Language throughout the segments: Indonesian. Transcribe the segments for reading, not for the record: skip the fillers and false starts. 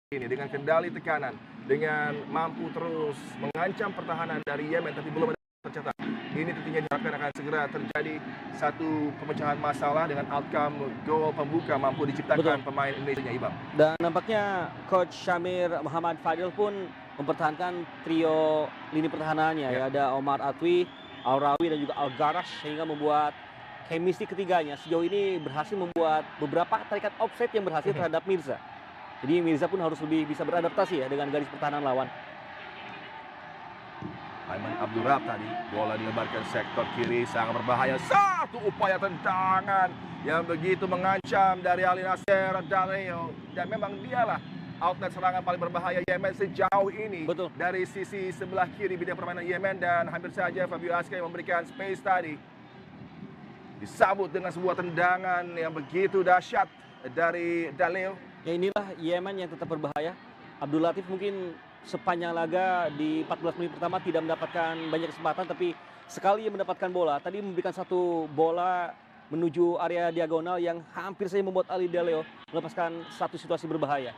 ini dengan kendali tekanan, dengan mampu terus mengancam pertahanan dari Yemen tapi belum ada tercatat. Ini tentunya diharapkan akan segera terjadi satu pemecahan masalah dengan outcome gol pembuka mampu diciptakan pemain Indonesia, Ibam. Dan nampaknya Coach Syamir Muhammad Fadil pun mempertahankan trio lini pertahanannya ya. Ada Omar Atwi, Al-Rawi dan juga Al-Garash sehingga membuat chemistry ketiganya sejauh ini berhasil membuat beberapa tarikan offside yang berhasil terhadap Mirza. Jadi Mirza pun harus lebih bisa beradaptasi ya dengan garis pertahanan lawan. Aiman Abdurrahman tadi, bola dilebarkan sektor kiri, sangat berbahaya. Satu upaya tendangan yang begitu mengancam dari Ali Nasser Daleo. Dan memang dialah outlet serangan paling berbahaya Yemen sejauh ini. Betul. Dari sisi sebelah kiri bidang permainan Yemen, dan hampir saja Fabio Aska yang memberikan space tadi. Disambut dengan sebuah tendangan yang begitu dahsyat dari Daleo. Ya inilah Yemen yang tetap berbahaya. Abdul Latif mungkin sepanjang laga di 14 menit pertama tidak mendapatkan banyak kesempatan, tapi sekali ia mendapatkan bola, tadi memberikan satu bola menuju area diagonal yang hampir saja membuat Ali Daleo melepaskan satu situasi berbahaya.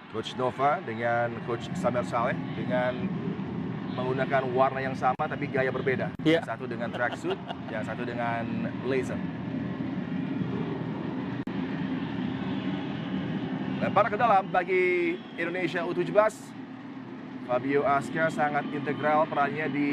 Coach Nova dengan Coach Samer Saleh dengan menggunakan warna yang sama tapi gaya berbeda. Yang satu dengan tracksuit, yang satu dengan blazer. Lempar ke dalam bagi Indonesia U17. Fabio Aska sangat integral perannya di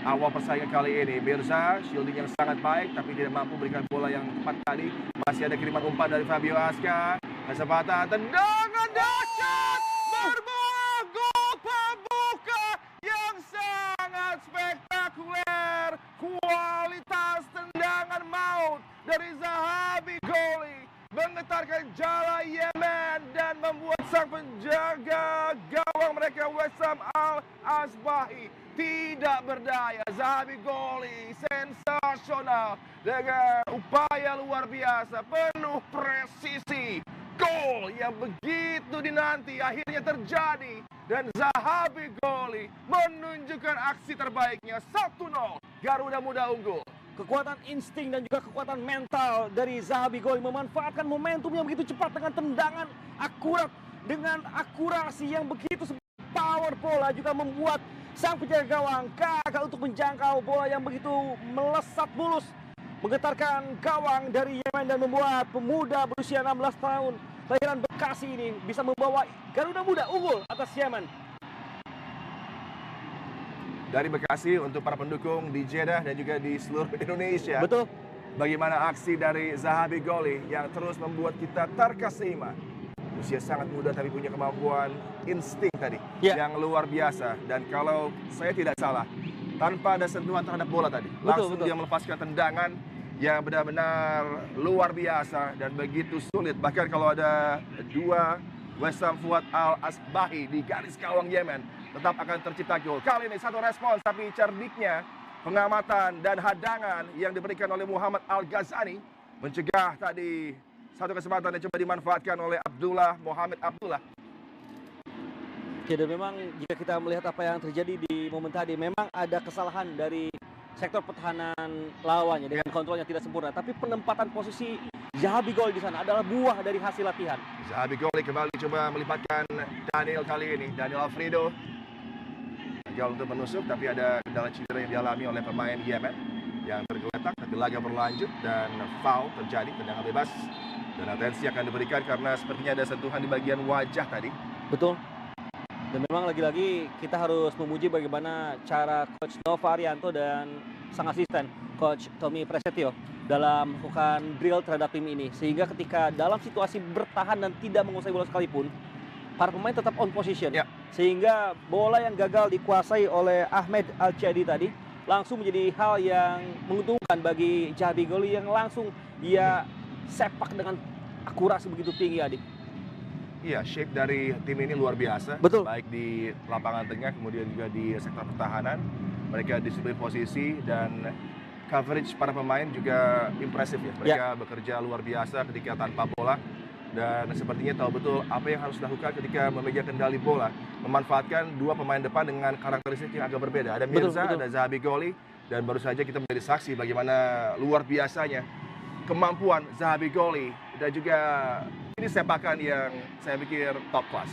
awal persaingan kali ini. Mirza, shielding yang sangat baik tapi tidak mampu berikan bola yang tepat tadi. Masih ada kiriman umpan dari Fabio Aska. Kesempatan tendangan dahsyat berbuah gol pembuka yang sangat spektakuler. Kualitas tendangan maut dari Zahabi Goli menggetarkan jala Yemen dan membuat sang penjaga gawang mereka Wessam Al-Asbahi tidak berdaya. Zahabi Goli sensasional dengan upaya luar biasa, penuh presisi. Gol yang begitu dinanti akhirnya terjadi dan Zahabi Goli menunjukkan aksi terbaiknya. 1-0 Garuda Muda unggul. Kekuatan insting dan juga kekuatan mental dari Zahabi Goli memanfaatkan momentum yang begitu cepat dengan tendangan akurat, dengan akurasi yang begitu power bola juga membuat sang penjaga gawang gagal untuk menjangkau bola yang begitu melesat mulus, menggetarkan gawang dari Yemen dan membuat pemuda berusia 16 tahun kelahiran Bekasi ini bisa membawa Garuda Muda unggul atas Yemen. Dari Bekasi untuk para pendukung di Jeddah dan juga di seluruh Indonesia. Betul. Bagaimana aksi dari Zahabi Goli yang terus membuat kita terkesima. Usia sangat muda tapi punya kemampuan insting tadi yang luar biasa. Dan kalau saya tidak salah, tanpa ada sentuhan terhadap bola tadi, langsung dia melepaskan tendangan yang benar-benar luar biasa dan begitu sulit. Bahkan kalau ada dua Wessam Fuad Al-Asbahi di garis gawang Yemen, tetap akan tercipta gol. Kali ini satu respons, tapi cerdiknya pengamatan dan hadangan yang diberikan oleh Muhammad Al-Ghazani mencegah tadi satu kesempatan yang coba dimanfaatkan oleh Muhammad Abdullah. Ya, dan memang jika kita melihat apa yang terjadi di momen tadi, memang ada kesalahan dari sektor pertahanan lawannya dengan kontrol yang tidak sempurna. Tapi penempatan posisi Zahabi Goli di sana adalah buah dari hasil latihan. Zahabi Goli kembali coba melipatkan Daniel kali ini. Daniel Alfredo gagal untuk menusuk, tapi ada kendala cedera yang dialami oleh pemain Yemen yang tergeletak, tapi laga berlanjut dan foul terjadi, tendangan bebas. Dan atensi akan diberikan karena sepertinya ada sentuhan di bagian wajah tadi. Betul. Dan memang lagi-lagi kita harus memuji bagaimana cara Coach Nova Arianto dan sang asisten Coach Tommy Prasetyo dalam melakukan drill terhadap tim ini. Sehingga ketika dalam situasi bertahan dan tidak menguasai bola sekalipun, para pemain tetap on position. Sehingga bola yang gagal dikuasai oleh Ahmed Al-Chadi tadi langsung menjadi hal yang menguntungkan bagi Zahabi Goli yang langsung dia sepak dengan akurasi begitu tinggi, Adik. Iya, shape dari tim ini luar biasa. Betul. Baik di lapangan tengah, kemudian juga di sektor pertahanan. Mereka disiplin posisi dan coverage para pemain juga impresif ya. Mereka bekerja luar biasa ketika tanpa bola. Dan sepertinya tahu betul apa yang harus dilakukan ketika memegang kendali bola. Memanfaatkan dua pemain depan dengan karakteristik yang agak berbeda. Ada Mirza, ada Zahabi Goli. Dan baru saja kita menjadi saksi bagaimana luar biasanya kemampuan Zahabi Goli. Dan juga Ini sepakan yang saya pikir top class.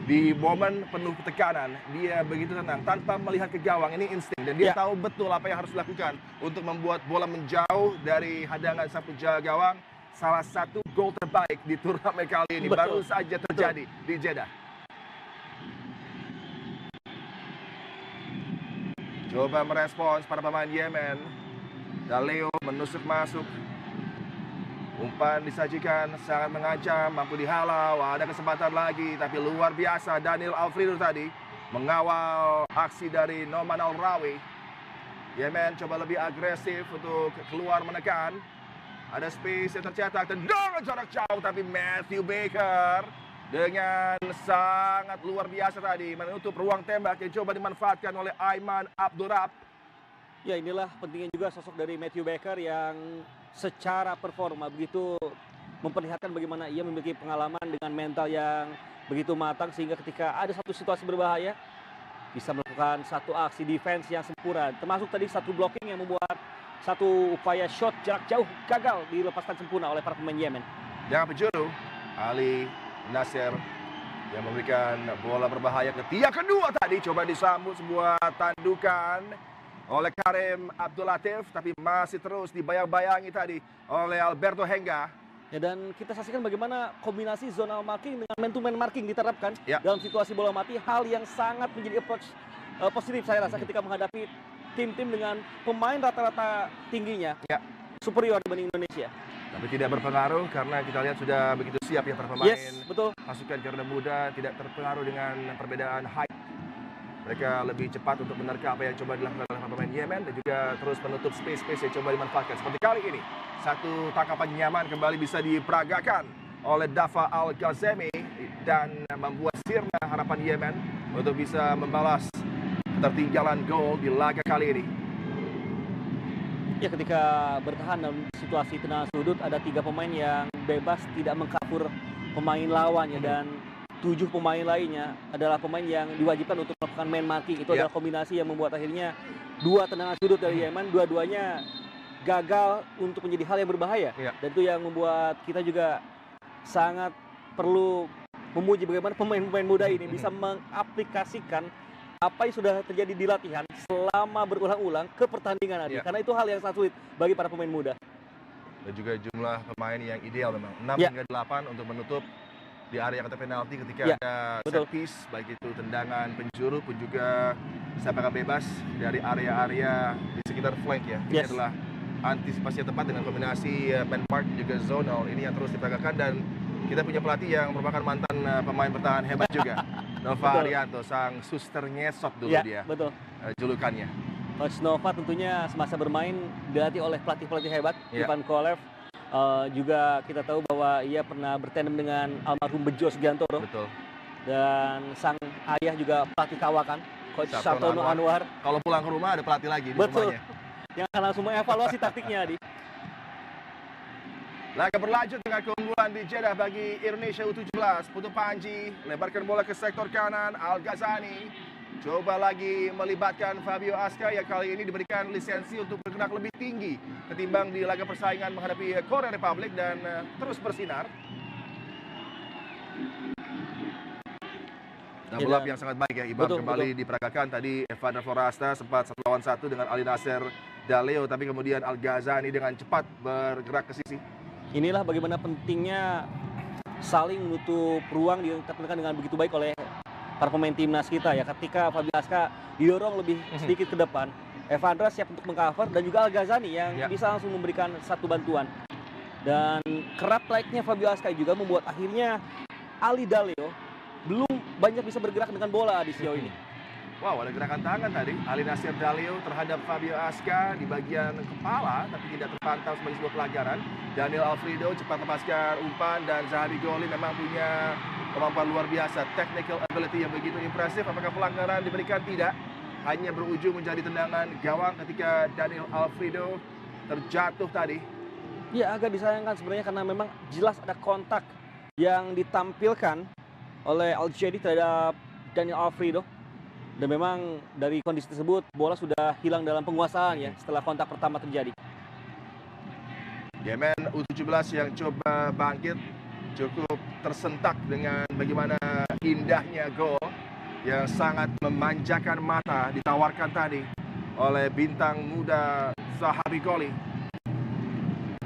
Di momen penuh tekanan, dia begitu tenang tanpa melihat ke gawang. Ini insting dan dia Ya. tahu betul apa yang harus dilakukan untuk membuat bola menjauh dari hadangan sapu jaga gawang. Salah satu gol terbaik di turnamen kali ini Betul. baru saja terjadi di Jeddah. Coba merespons para pemain Yemen. Daleo menusuk masuk. Umpan disajikan, sangat mengancam, mampu dihalau. Ada kesempatan lagi, tapi luar biasa Daniel Alfredo tadi mengawal aksi dari Noman Al-Rawi. Yemen coba lebih agresif untuk keluar menekan. Ada space yang tercetak, tendangan jarak jauh, tapi Matthew Baker dengan sangat luar biasa tadi menutup ruang tembak yang coba dimanfaatkan oleh Aiman Abdurrab. Ya, inilah pentingnya juga sosok dari Matthew Baker yang secara performa begitu memperlihatkan bagaimana ia memiliki pengalaman dengan mental yang begitu matang sehingga ketika ada satu situasi berbahaya bisa melakukan satu aksi defense yang sempurna, termasuk tadi satu blocking yang membuat satu upaya shot jarak jauh gagal dilepaskan sempurna oleh para pemain Yemen. Jangan penjuru, Ali Nasir yang memberikan bola berbahaya ke tiang kedua tadi. Coba disambut sebuah tandukan oleh Karim Abdul Latif, tapi masih terus dibayang-bayangi tadi oleh Alberto Henga. Ya, dan kita saksikan bagaimana kombinasi zonal marking dengan man-to-man marking diterapkan Ya. dalam situasi bola mati, hal yang sangat menjadi approach positif saya rasa ketika menghadapi tim-tim dengan pemain rata-rata tingginya Ya. superior dibanding Indonesia. Tapi tidak berpengaruh karena kita lihat sudah begitu siap ya para pemain. Yes, betul. Pasukan Garuda Muda tidak terpengaruh dengan perbedaan height. Mereka lebih cepat untuk menerka apa yang coba dilakukan oleh para pemain Yemen dan juga terus menutup space-space yang coba dimanfaatkan. Seperti kali ini, satu tangkapan nyaman kembali bisa diperagakan oleh Dafa Al-Ghazemi dan membuat sirna harapan Yemen untuk bisa membalas ketertinggalan gol di laga kali ini. Ya, ketika bertahan dalam situasi tendangan sudut ada 3 pemain yang bebas tidak mengkapur pemain lawannya dan 7 pemain lainnya adalah pemain yang diwajibkan untuk melakukan man marking. Itu Ya. adalah kombinasi yang membuat akhirnya 2 tendangan sudut dari Yemen, dua-duanya gagal untuk menjadi hal yang berbahaya. Ya. Dan itu yang membuat kita juga sangat perlu memuji bagaimana pemain-pemain muda ini bisa mengaplikasikan apa yang sudah terjadi di latihan selama berulang-ulang ke pertandingan nanti. Ya. Karena itu hal yang sangat sulit bagi para pemain muda. Dan juga jumlah pemain yang ideal memang 6 Ya. hingga 8 untuk menutup di area kotak penalti ketika Ya, ada betul. set piece, baik itu tendangan penjuru pun juga sepakan bebas dari area-area di sekitar flank ya. Ini Yes. adalah antisipasi yang tepat dengan kombinasi man mark juga zonal ini yang terus diperagakan dan kita punya pelatih yang merupakan mantan pemain bertahan hebat juga. Nova Betul. Arianto, sang suster ngesot dulu Ya, dia betul. julukannya. Coach Nova tentunya semasa bermain dilatih oleh pelatih-pelatih hebat, Ya. Ivan Kolev. Juga kita tahu bahwa ia pernah bertandem dengan almarhum Bejo Sugiantoro Betul. dan sang ayah juga pelatih kawakan, Coach Sartono Sartono Anwar, Kalau pulang ke rumah ada pelatih lagi di Betul. rumahnya. yang akan langsung mengevaluasi taktiknya di. Laga berlanjut dengan keunggulan di Jeddah bagi Indonesia U17. Putu Panji lebarkan bola ke sektor kanan. Al-Ghazani coba lagi melibatkan Fabio Aska yang kali ini diberikan lisensi untuk bergerak lebih tinggi ketimbang di laga persaingan menghadapi Korea Republic dan terus bersinar. Double up yang sangat baik ya, Ibam. Betul, Kembali diperagakan tadi Evander Forasta sempat 1 lawan 1 dengan Ali Nasser Daleo, tapi kemudian Al-Ghazani dengan cepat bergerak ke sisi. Inilah bagaimana pentingnya saling menutup ruang ditekan dengan begitu baik oleh para pemain timnas kita ya. Ketika Fabio Aska didorong lebih sedikit ke depan, Evandra siap untuk mengcover dan juga Al-Ghazani yang Ya. bisa langsung memberikan satu bantuan. Dan kerap laiknya Fabio Aska juga membuat akhirnya Ali Daleo belum banyak bisa bergerak dengan bola di sejauh ini. Wow, ada gerakan tangan tadi Ali Nasir Daleo terhadap Fabio Aska di bagian kepala, tapi tidak terpantau sebagai sebuah pelanggaran. Daniel Alfredo cepat lepaskan umpan dan Zahabi Goli memang punya kemampuan luar biasa, technical ability yang begitu impresif. Apakah pelanggaran diberikan? Tidak, hanya berujung menjadi tendangan gawang ketika Daniel Alfredo terjatuh tadi. Ya, agak disayangkan sebenarnya karena memang jelas ada kontak yang ditampilkan oleh Al-Jadi terhadap Daniel Alfredo. Dan memang dari kondisi tersebut bola sudah hilang dalam penguasaan ya setelah kontak pertama terjadi. Yemen U17 yang coba bangkit cukup tersentak dengan bagaimana indahnya gol yang sangat memanjakan mata ditawarkan tadi oleh bintang muda Zahabi Goli.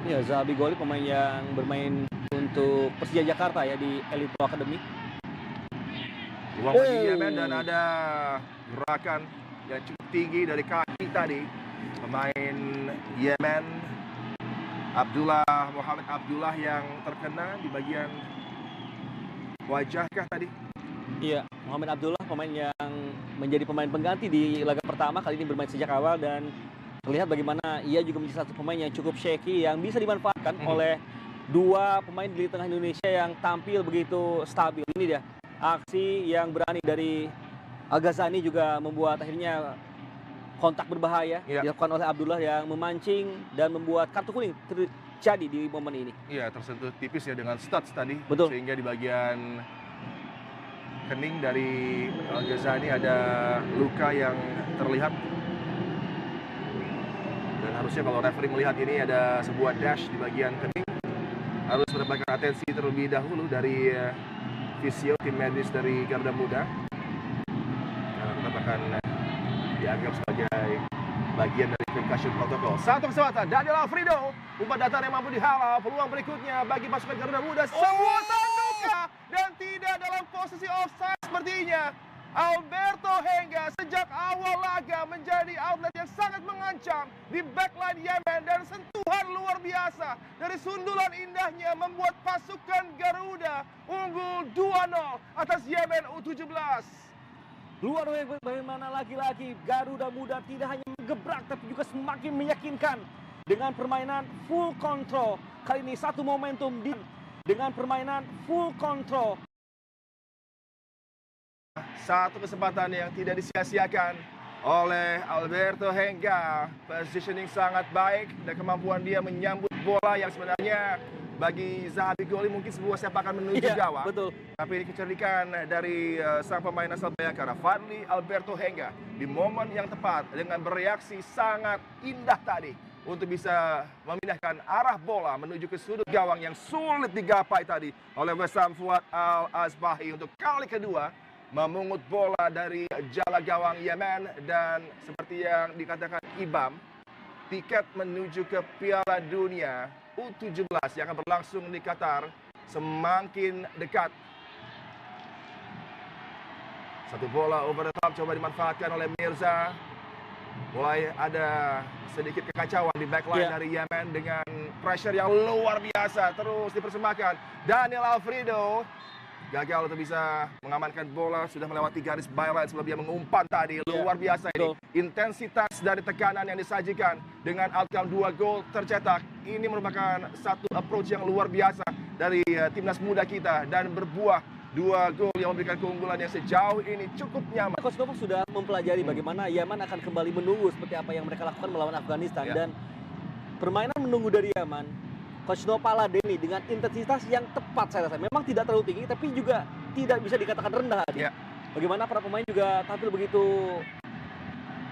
Ya, Zahabi Goli pemain yang bermain untuk Persija Jakarta ya di Elite Pro Academy. Ruang bagi Yemen dan ada gerakan yang cukup tinggi dari kaki tadi pemain Yemen Muhammad Abdullah yang terkena di bagian wajahkah tadi? Iya, Muhammad Abdullah pemain yang menjadi pemain pengganti di laga pertama, kali ini bermain sejak awal dan terlihat bagaimana ia juga menjadi satu pemain yang cukup shaky yang bisa dimanfaatkan oleh dua pemain di tengah Indonesia yang tampil begitu stabil. Ini dia aksi yang berani dari Al-Ghazani juga membuat akhirnya kontak berbahaya dilakukan oleh Abdullah yang memancing dan membuat kartu kuning terjadi di momen ini. Iya, tersentuh tipis ya dengan studs tadi. Betul. Sehingga di bagian kening dari Al-Ghazani ada luka yang terlihat. Dan harusnya kalau referee melihat ini ada sebuah dash di bagian kening, harus mendapatkan atensi terlebih dahulu dari fisio tim medis dari Garuda Muda. Karena tetap akan dianggap sebagai bagian dari concussion protokol. Satu kesempatan, Daniel Alfredo, umpan datar yang mampu dihalau. Peluang berikutnya bagi pasukan Garuda Muda. Sebuah tanduka dan tidak dalam posisi offside sepertinya. Alberto Hengga sejak awal laga menjadi outlet yang sangat mengancam di backline Yemen dan sentuhan luar biasa dari sundulan indahnya membuat pasukan Garuda unggul 2-0 atas Yemen U17. Luar biasa bagaimana lagi-lagi Garuda Muda tidak hanya menggebrak tapi juga semakin meyakinkan dengan permainan full control. Kali ini satu momentum dengan permainan full control. Satu kesempatan yang tidak disia-siakan oleh Alberto Hengga. Positioning sangat baik dan kemampuan dia menyambut bola yang sebenarnya bagi Zahabi Goli mungkin sebuah sepakan menuju gawang. Betul. Tapi ini kecerdikan dari sang pemain asal Bayangkara, Fadli Alberto Hengga, di momen yang tepat dengan bereaksi sangat indah tadi untuk bisa memindahkan arah bola menuju ke sudut gawang yang sulit digapai tadi oleh Wessam Fuad Al-Azbahi untuk kali kedua memungut bola dari jala gawang Yemen. Dan seperti yang dikatakan Ibam, tiket menuju ke Piala Dunia U17 yang akan berlangsung di Qatar semakin dekat. Satu bola over the top coba dimanfaatkan oleh Mirza. Mulai ada sedikit kekacauan di backline dari Yemen dengan pressure yang luar biasa terus dipersembahkan. Daniel Alfredo gagal untuk bisa mengamankan bola, sudah melewati garis byline sebelum dia mengumpan tadi. Luar biasa ini. Intensitas dari tekanan yang disajikan dengan outcome 2 gol tercetak. Ini merupakan satu approach yang luar biasa dari timnas muda kita dan berbuah 2 gol yang memberikan keunggulan yang sejauh ini cukup nyaman. Coach Nova sudah mempelajari bagaimana Yaman akan kembali menunggu seperti apa yang mereka lakukan melawan Afghanistan dan permainan menunggu dari Yaman. Coach Nova ladeni dengan intensitas yang tepat saya rasa. Memang tidak terlalu tinggi tapi juga tidak bisa dikatakan rendah. Bagaimana para pemain juga tampil begitu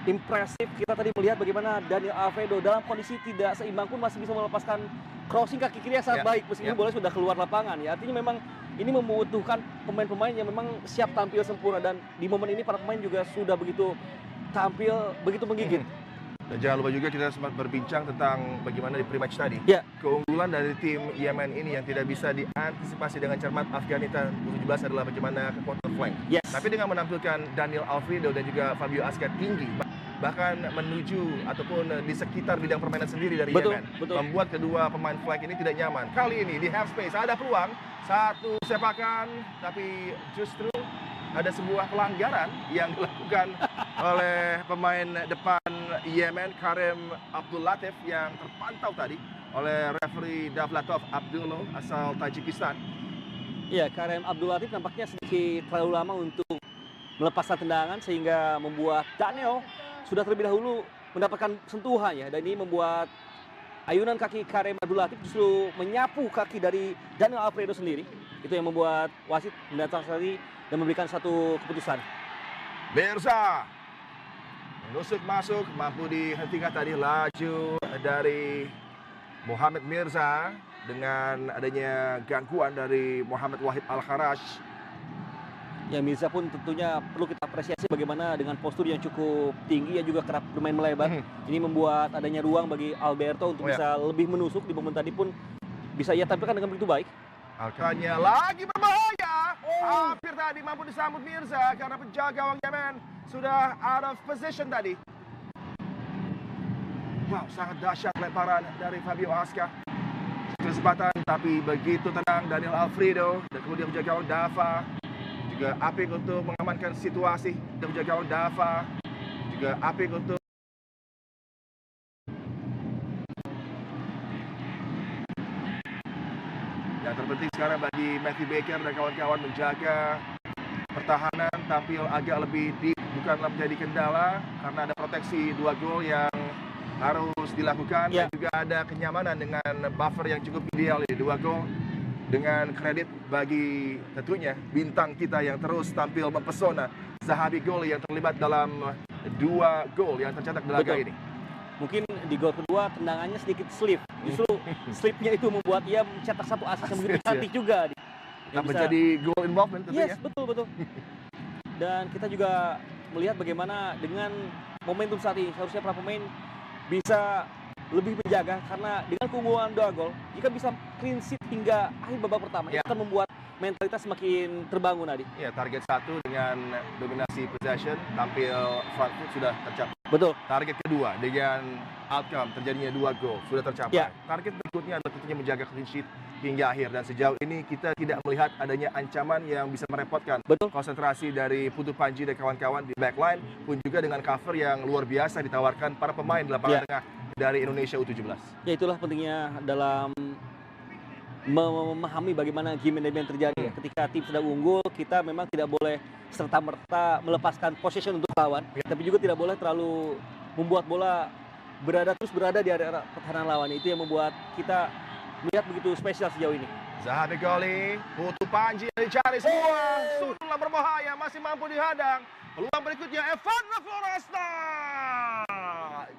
impresif. Kita tadi melihat bagaimana Daniel Alfredo dalam kondisi tidak seimbang pun masih bisa melepaskan crossing kaki kiri yang sangat baik meskipun bola sudah keluar lapangan. Ya, artinya memang ini membutuhkan pemain-pemain yang memang siap tampil sempurna dan di momen ini para pemain juga sudah begitu tampil begitu menggigit. Dan jangan lupa juga kita sempat berbincang tentang bagaimana di pre-match tadi. Keunggulan dari tim Yemen ini yang tidak bisa diantisipasi dengan cermat Afghanistan U17 adalah bagaimana ke counter flank. Tapi dengan menampilkan Daniel Alfredo dan juga Fabio Ascar tinggi, bahkan menuju ataupun di sekitar bidang permainan sendiri dari Yemen, membuat kedua pemain flank ini tidak nyaman. Kali ini di half space ada peluang, satu sepakan, tapi justru ada sebuah pelanggaran yang dilakukan oleh pemain depan Yemen, Karim Abdul Latif, yang terpantau tadi oleh referee Davlatov Abdullo asal Tajikistan. Iya, Karim Abdul Latif nampaknya sedikit terlalu lama untuk melepaskan tendangan sehingga membuat Daniel sudah terlebih dahulu mendapatkan sentuhan ya, dan ini membuat ayunan kaki Karim Abdul Latif justru menyapu kaki dari Daniel Alfredo sendiri. Itu yang membuat wasit mendatangkan dan memberikan satu keputusan. Mirza menusuk masuk, mampu dihentikan tadi laju dari Muhammad Mirza. dengan adanya gangguan dari Muhammad Wahib Al-Kharaj. Ya, Mirza pun tentunya perlu kita apresiasi bagaimana dengan postur yang cukup tinggi yang juga kerap bermain melebar. Ini membuat adanya ruang bagi Alberto untuk bisa lebih menusuk di momen tadi pun bisa ia tampilkan dengan begitu baik. Alkanya lagi berbahaya. Hampir tadi mampu disambut Mirza karena penjaga gawang Yemen sudah out of position tadi. Wow, sangat dahsyat lemparan dari Fabio Ascar. Kesempatan tapi begitu tenang Daniel Alfredo dan kemudian penjaga gawang Dava. Juga apik untuk mengamankan situasi dan penjaga gawang Dava. Juga apik untuk yang terpenting sekarang bagi Matthew Baker dan kawan-kawan menjaga pertahanan tampil agak lebih deep, bukanlah menjadi kendala karena ada proteksi 2 gol yang harus dilakukan dan juga ada kenyamanan dengan buffer yang cukup ideal ini 2 gol dengan kredit bagi tentunya bintang kita yang terus tampil mempesona Zahabi Goli yang terlibat dalam 2 gol yang tercetak di laga ini. Mungkin di gol kedua tendangannya sedikit slip. Justru slipnya itu membuat ia mencetak satu asis yang begitu cantik juga. Yang menjadi goal involvement tentunya. Yes, betul. Dan kita juga melihat bagaimana dengan momentum saat ini seharusnya para pemain bisa lebih menjaga karena dengan keunggulan 2 gol jika bisa clean sheet hingga akhir babak pertama itu akan membuat mentalitas semakin terbangun tadi. Ya, target 1 dengan dominasi possession tampil front foot sudah tercapai. Betul. Target kedua dengan outcome terjadinya 2 gol sudah tercapai. Target berikutnya adalah tentunya menjaga clean sheet hingga akhir dan sejauh ini kita tidak melihat adanya ancaman yang bisa merepotkan konsentrasi dari Putu Panji dan kawan-kawan di backline pun juga dengan cover yang luar biasa ditawarkan para pemain di lapangan tengah dari Indonesia U17. Ya, itulah pentingnya dalam memahami bagaimana game management terjadi ya. Ketika tim sedang unggul, kita memang tidak boleh serta-merta melepaskan possession untuk lawan, tapi juga tidak boleh terlalu membuat bola terus berada di area pertahanan lawan. Itu yang membuat kita melihat begitu spesial sejauh ini. Zahabi Goli, Putu Panji yang dicari semua, sudah berbahaya, masih mampu dihadang. Peluang berikutnya Evandro Floresta.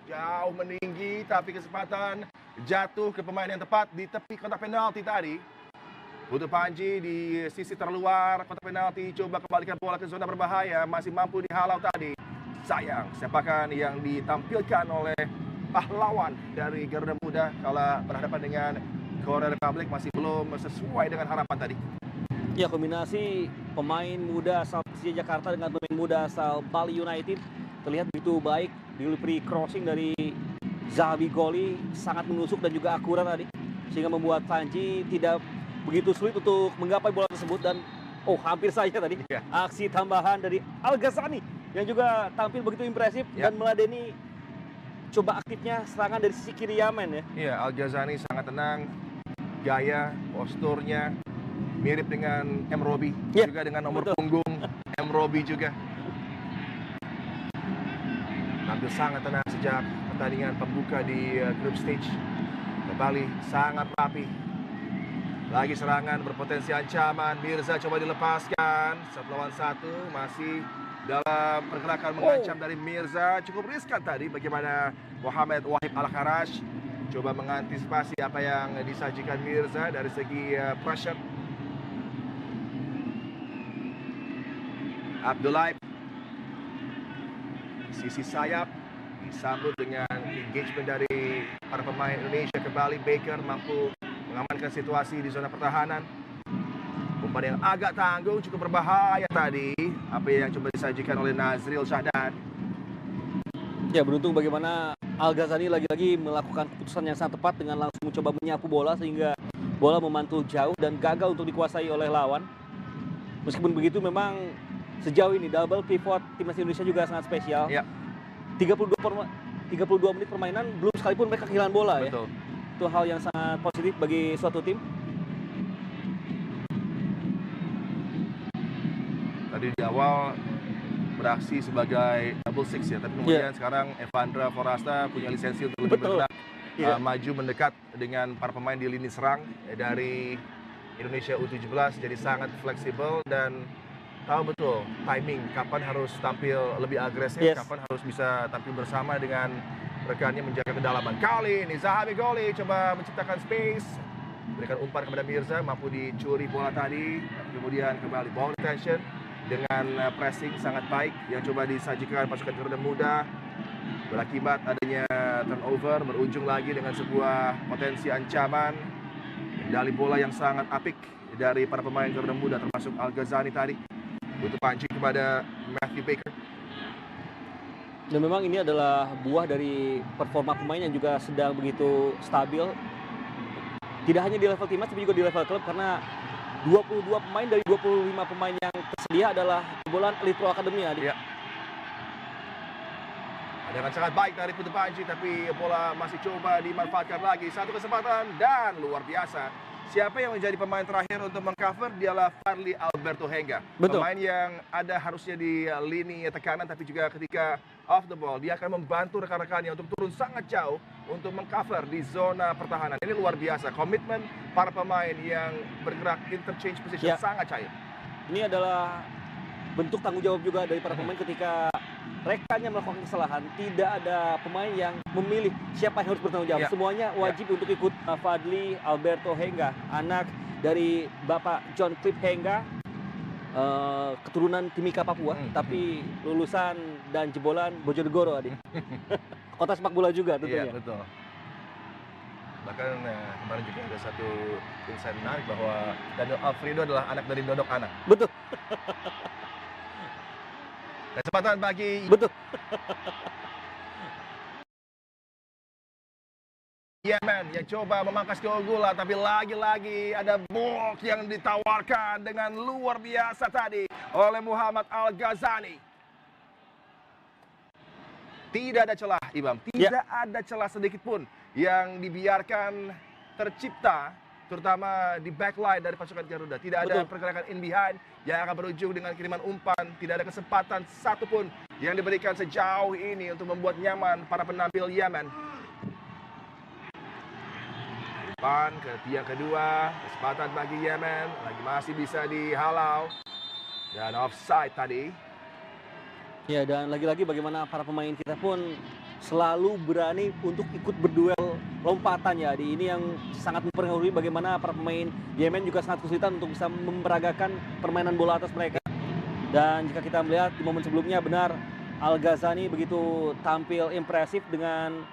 Jauh meninggi tapi kesempatan jatuh ke pemain yang tepat di tepi kotak penalti tadi. Putu Panji di sisi terluar kotak penalti coba kembalikan bola ke zona berbahaya, masih mampu dihalau tadi. Sayang sepakan yang ditampilkan oleh pahlawan dari Garuda Muda kala berhadapan dengan Korea Republic masih belum sesuai dengan harapan tadi. Ya, kombinasi pemain muda asal Persija Jakarta dengan pemain muda asal Bali United terlihat begitu baik. Delivery crossing dari Zahabi Goli sangat menusuk dan juga akurat tadi, sehingga membuat Panji tidak begitu sulit untuk menggapai bola tersebut. Dan hampir saja tadi aksi tambahan dari Al Ghazani yang juga tampil begitu impresif dan meladeni coba aktifnya serangan dari sisi kiri Yamen ya. Iya, Al Ghazani sangat tenang, gaya, posturnya mirip dengan M. Robi, juga dengan nomor punggung M. Robi juga. Tampil sangat tenang sejak pertandingan pembuka di group stage. Kembali sangat rapi. Lagi serangan berpotensi ancaman. Mirza coba dilepaskan. 1-1 masih dalam pergerakan mengancam dari Mirza. Cukup riskan tadi bagaimana Muhammad Wahib Al-Kharaj coba mengantisipasi apa yang disajikan Mirza dari segi pressure. Abdulaib sisi sayap disambut dengan engagement dari para pemain Indonesia. Kembali Baker mampu mengamankan situasi di zona pertahanan. Umpan yang agak tanggung, cukup berbahaya tadi apa yang coba disajikan oleh Nazril Syahdan. Ya, beruntung bagaimana Al Ghazani lagi-lagi melakukan keputusan yang sangat tepat dengan langsung mencoba menyapu bola sehingga bola memantul jauh dan gagal untuk dikuasai oleh lawan. Meskipun begitu memang sejauh ini double pivot timnas Indonesia juga sangat spesial. 32 menit permainan belum sekalipun mereka kehilangan bola. Betul. Ya. Itu hal yang sangat positif bagi suatu tim. Tadi di awal beraksi sebagai double six ya, tapi kemudian sekarang Evandro Floresta punya lisensi untuk lebih bergerak, maju mendekat dengan para pemain di lini serang dari Indonesia U17, jadi sangat fleksibel dan tahu betul timing kapan harus tampil lebih agresif, kapan harus bisa tampil bersama dengan rekannya menjaga kedalaman. Kali ini Zahabi Goli coba menciptakan space berikan umpan kepada Mirza, mampu dicuri bola tadi, kemudian kembali ball retention dengan pressing sangat baik yang coba disajikan pasukan Garuda Muda, berakibat adanya turnover, berujung lagi dengan sebuah potensi ancaman medali bola yang sangat apik dari para pemain Garuda Muda, termasuk Al-Ghazani tadi untuk pancing kepada Matthew Baker. Dan memang ini adalah buah dari performa pemain yang juga sedang begitu stabil. Tidak hanya di level timnas, tapi juga di level klub, karena 22 pemain dari 25 pemain yang tersedia adalah jebolan Elite Pro Academy. Ya. Dengan sangat baik dari Putu Panji, tapi bola masih coba dimanfaatkan lagi. Satu kesempatan dan luar biasa. Siapa yang menjadi pemain terakhir untuk mengcover? Dialah Fadli Alberto Henga. Betul. Pemain yang ada harusnya di lini tekanan, tapi juga ketika off the ball, dia akan membantu rekan-rekannya untuk turun sangat jauh untuk mengcover di zona pertahanan. Ini luar biasa. Komitmen para pemain yang bergerak interchange position sangat cair. Ini adalah bentuk tanggung jawab juga dari para pemain ketika rekannya melakukan kesalahan. Tidak ada pemain yang memilih siapa yang harus bertanggung jawab. Semuanya wajib untuk ikut. Fadli Alberto Henga, anak dari Bapak John Clip Henga, keturunan Timika Papua, tapi lulusan dan jebolan Bojonegoro, adik. Kota sepak bola juga tentunya. Iya, betul. Bahkan kemarin juga ada satu insight menarik bahwa Daniel Alfredo adalah anak dari Dodok Anak. Betul. Kesempatan bagi Yemen yang coba memangkas keunggulan, tapi lagi-lagi ada blok yang ditawarkan dengan luar biasa tadi oleh Muhammad Al-Ghazani. Tidak ada celah, Imam. Tidak ada celah sedikit pun yang dibiarkan tercipta, terutama di backline dari pasukan Garuda. Tidak ada pergerakan in behind yang akan berujung dengan kiriman umpan. Tidak ada kesempatan satupun yang diberikan sejauh ini untuk membuat nyaman para penampil Yemen. Umpan ke tiang kedua, kesempatan bagi Yemen, lagi masih bisa dihalau. Dan offside tadi. Ya, dan lagi-lagi bagaimana para pemain kita pun selalu berani untuk ikut berduel lompatan ya. Ini yang sangat mempengaruhi bagaimana para pemain Yemen juga sangat kesulitan untuk bisa memperagakan permainan bola atas mereka. Dan jika kita melihat di momen sebelumnya, benar Al-Ghazani begitu tampil impresif dengan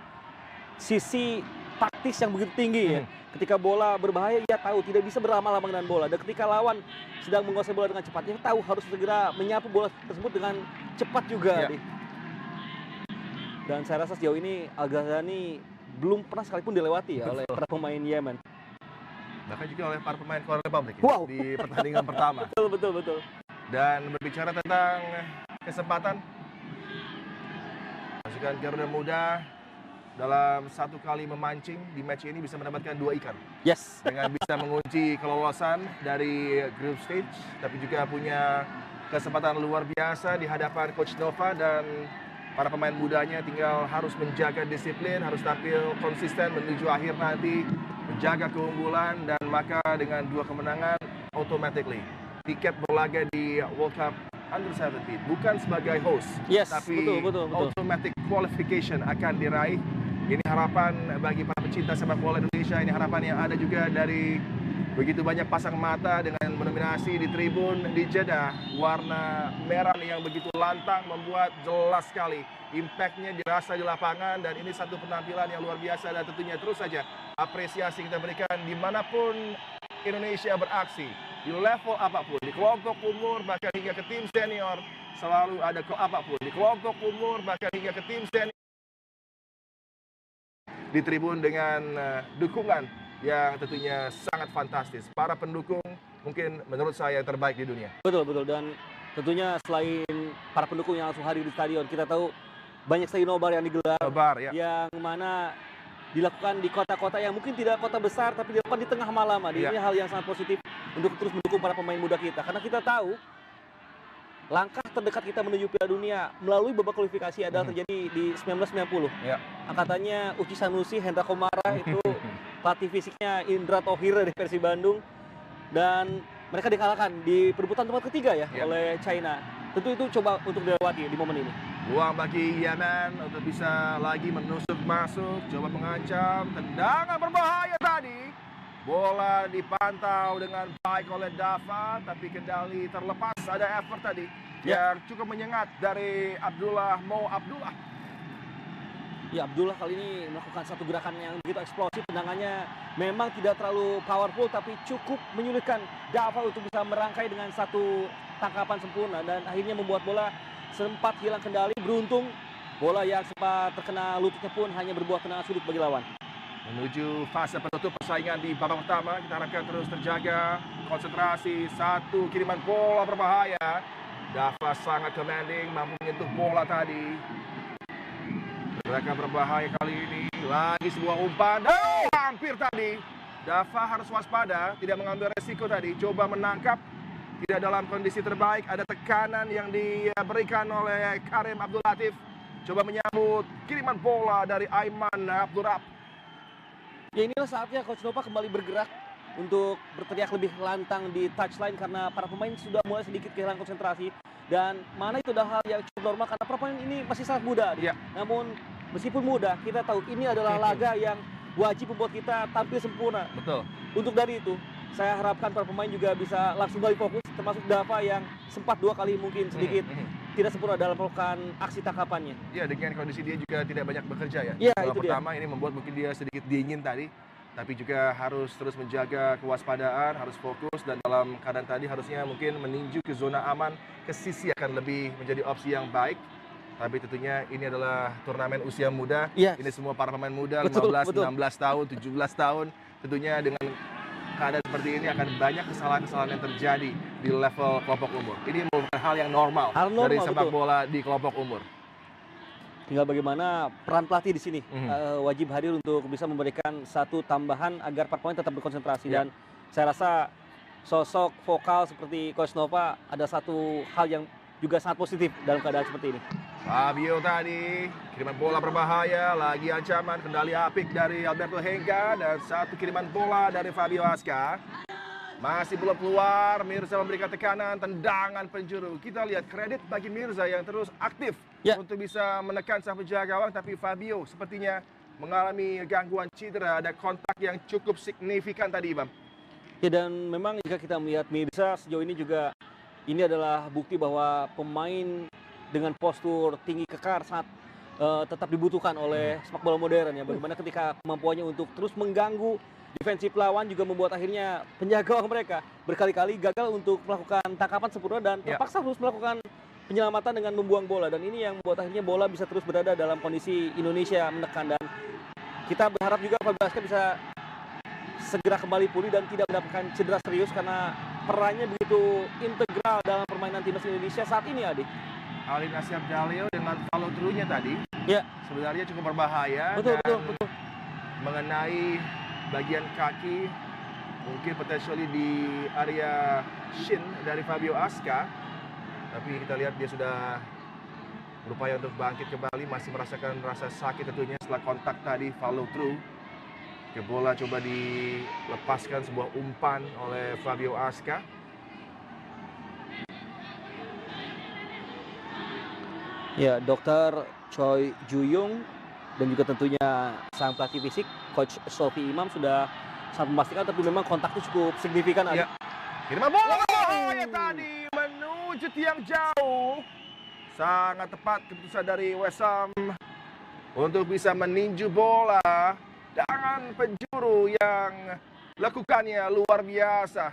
sisi taktis yang begitu tinggi ya. Ketika bola berbahaya, ia tahu tidak bisa berlama-lama dengan bola. Dan ketika lawan sedang menguasai bola dengan cepat, ia tahu harus segera menyapu bola tersebut dengan cepat juga. Dan saya rasa sejauh ini Al-Ghazani belum pernah sekalipun dilewati ya oleh para pemain Yemen. Bahkan juga oleh para pemain Korea Republic di pertandingan pertama. Betul. Dan berbicara tentang kesempatan, pasukan Garuda Muda dalam satu kali memancing di match ini bisa mendapatkan 2 ikan. Yes. Dengan bisa mengunci kelolosan dari group stage, tapi juga punya kesempatan luar biasa di hadapan Coach Nova, dan para pemain mudanya tinggal harus menjaga disiplin, harus tampil konsisten menuju akhir nanti, menjaga keunggulan, dan maka dengan 2 kemenangan automatically tiket berlaga di World Cup Under 17 bukan sebagai host, tapi automatic qualification akan diraih. Ini harapan bagi para pecinta sepak bola Indonesia, ini harapan yang ada juga dari begitu banyak pasang mata dengan mendominasi di tribun di Jeddah. Warna merah yang begitu lantang membuat jelas sekali impact-nya dirasa di lapangan, dan ini satu penampilan yang luar biasa, dan tentunya terus saja apresiasi kita berikan dimanapun Indonesia beraksi, di level apapun, di kelompok umur bahkan hingga ke tim senior, selalu ada apapun, di kelompok umur bahkan hingga ke tim senior di tribun dengan dukungan yang tentunya sangat fantastis. Para pendukung mungkin menurut saya yang terbaik di dunia. Betul, dan tentunya selain para pendukung yang langsung hadir di stadion, kita tahu banyak sekali nobar yang digelar, yang mana dilakukan di kota-kota yang mungkin tidak kota besar, tapi dilakukan di tengah malam. Ini hal yang sangat positif untuk terus mendukung para pemain muda kita, karena kita tahu langkah terdekat kita menuju Piala Dunia melalui babak kualifikasi adalah terjadi di 1990. Angkatannya Uci Sanusi, Hendra Komara, itu pelatih fisiknya Indra Thohir dari Persib Bandung, dan mereka dikalahkan di perebutan tempat ketiga oleh China. Tentu itu coba untuk dilewati di momen ini. Ruang bagi Yemen untuk bisa lagi menusuk masuk, coba mengancam, tendangan berbahaya tadi. Bola dipantau dengan baik oleh Dava, tapi kendali terlepas. Ada effort tadi yang cukup menyengat dari Mo Abdullah. Ya, Abdullah kali ini melakukan satu gerakan yang begitu eksplosif. Tendangannya memang tidak terlalu powerful, tapi cukup menyulitkan Dava untuk bisa merangkai dengan satu tangkapan sempurna. Dan akhirnya membuat bola sempat hilang kendali. Beruntung bola yang sempat terkena lututnya pun hanya berbuah tendangan sudut bagi lawan. Menuju fase penutup persaingan di babak pertama, kita harapkan terus terjaga konsentrasi. Satu kiriman bola berbahaya. Dava sangat commanding, mampu menyentuh bola tadi. Mereka berbahaya kali ini. Lagi sebuah umpan. Hampir tadi. Dava harus waspada, tidak mengambil resiko tadi. Coba menangkap, tidak dalam kondisi terbaik. Ada tekanan yang diberikan oleh Karim Abdul Latif. Coba menyambut kiriman bola dari Aiman Abdurrab. Ya, inilah saatnya Coach Nova kembali bergerak untuk berteriak lebih lantang di touchline karena para pemain sudah mulai sedikit kehilangan konsentrasi. Dan mana itu adalah hal yang cukup normal karena para pemain ini masih sangat muda. Ya. Namun meskipun muda, kita tahu ini adalah laga yang wajib membuat kita tampil sempurna. Betul. Untuk dari itu, saya harapkan para pemain juga bisa langsung kembali fokus, termasuk Dava yang sempat 2 kali mungkin sedikit tidak sempurna dalam melakukan aksi tangkapannya. Ya, dengan kondisi dia juga tidak banyak bekerja ya. Ya, Kalau itu pertama ini membuat mungkin dia sedikit dingin tadi, tapi juga harus terus menjaga kewaspadaan, harus fokus, dan dalam keadaan tadi harusnya mungkin meninju ke zona aman, ke sisi akan lebih menjadi opsi yang baik. Tapi tentunya ini adalah turnamen usia muda. Yes. Ini semua para pemain muda, Betul, 15, betul. 16 tahun, 17 tahun. Tentunya dengan keadaan seperti ini akan banyak kesalahan-kesalahan yang terjadi di level kelompok umur. Ini merupakan hal yang normal, Hal normal, dari sepak betul. bola di kelompok umur. Tinggal bagaimana peran pelatih di sini wajib hadir untuk bisa memberikan satu tambahan agar para pemain tetap berkonsentrasi. Ya. Dan saya rasa sosok vokal seperti Coach Nova ada satu hal yang juga sangat positif dalam keadaan seperti ini. Fabio tadi, kiriman bola berbahaya, lagi ancaman, kendali apik dari Alberto Hengga, dan satu kiriman bola dari Fabio Aska. Masih belum keluar, Mirza memberikan tekanan, tendangan penjuru. Kita lihat kredit bagi Mirza yang terus aktif untuk bisa menekan sang penjaga gawang, tapi Fabio sepertinya mengalami gangguan cedera, ada kontak yang cukup signifikan tadi, Bang. Ya, dan memang jika kita melihat Mirza sejauh ini juga, ini adalah bukti bahwa pemain dengan postur tinggi kekar saat tetap dibutuhkan oleh sepak bola modern ya. Bagaimana ketika kemampuannya untuk terus mengganggu defensif lawan juga membuat akhirnya penjaga gawang mereka berkali-kali gagal untuk melakukan tangkapan sempurna dan terpaksa harus melakukan penyelamatan dengan membuang bola. Dan ini yang membuat akhirnya bola bisa terus berada dalam kondisi Indonesia menekan. Dan kita berharap juga Fabio Aska bisa segera kembali pulih dan tidak mendapatkan cedera serius karena perannya begitu integral dalam permainan timnas Indonesia saat ini, Adi. Alin Asyaf Dalil dengan follow through-nya tadi, sebenarnya cukup berbahaya. Betul. Mengenai bagian kaki, mungkin potentially di area shin dari Fabio Aska. Tapi kita lihat dia sudah berupaya untuk bangkit kembali, masih merasakan rasa sakit tentunya setelah kontak tadi, follow through. Ke bola coba dilepaskan sebuah umpan oleh Fabio Aska. Ya, Dr. Choi Juyung dan juga tentunya sang pelatih fisik Coach Sofi Imam sudah sangat memastikan, tapi memang kontaknya cukup signifikan. Ya. Kiriman bola berbahaya tadi menuju tiang jauh. Sangat tepat keputusan dari Wesam untuk bisa meninju bola. Dengan penjuru yang lakukannya luar biasa.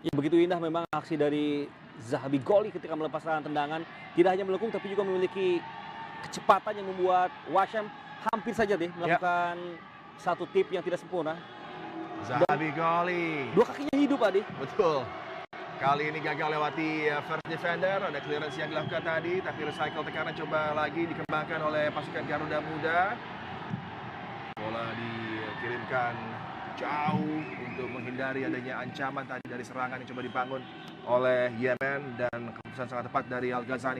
Ya, begitu indah memang aksi dari Zahabi Goli ketika melepaskan tendangan. Tidak hanya melengkung tapi juga memiliki kecepatan yang membuat Washam hampir saja melakukan satu tip yang tidak sempurna. Zahabi Goli. 2 kakinya hidup, Adi. Betul. Kali ini gagal lewati first defender. Ada clearance yang dilakukan tadi, tapi recycle tekanan coba lagi dikembangkan oleh pasukan Garuda Muda. Bola dikirimkan jauh untuk menghindari adanya ancaman tadi dari serangan yang coba dibangun oleh Yemen, dan keputusan sangat tepat dari Al Ghazani.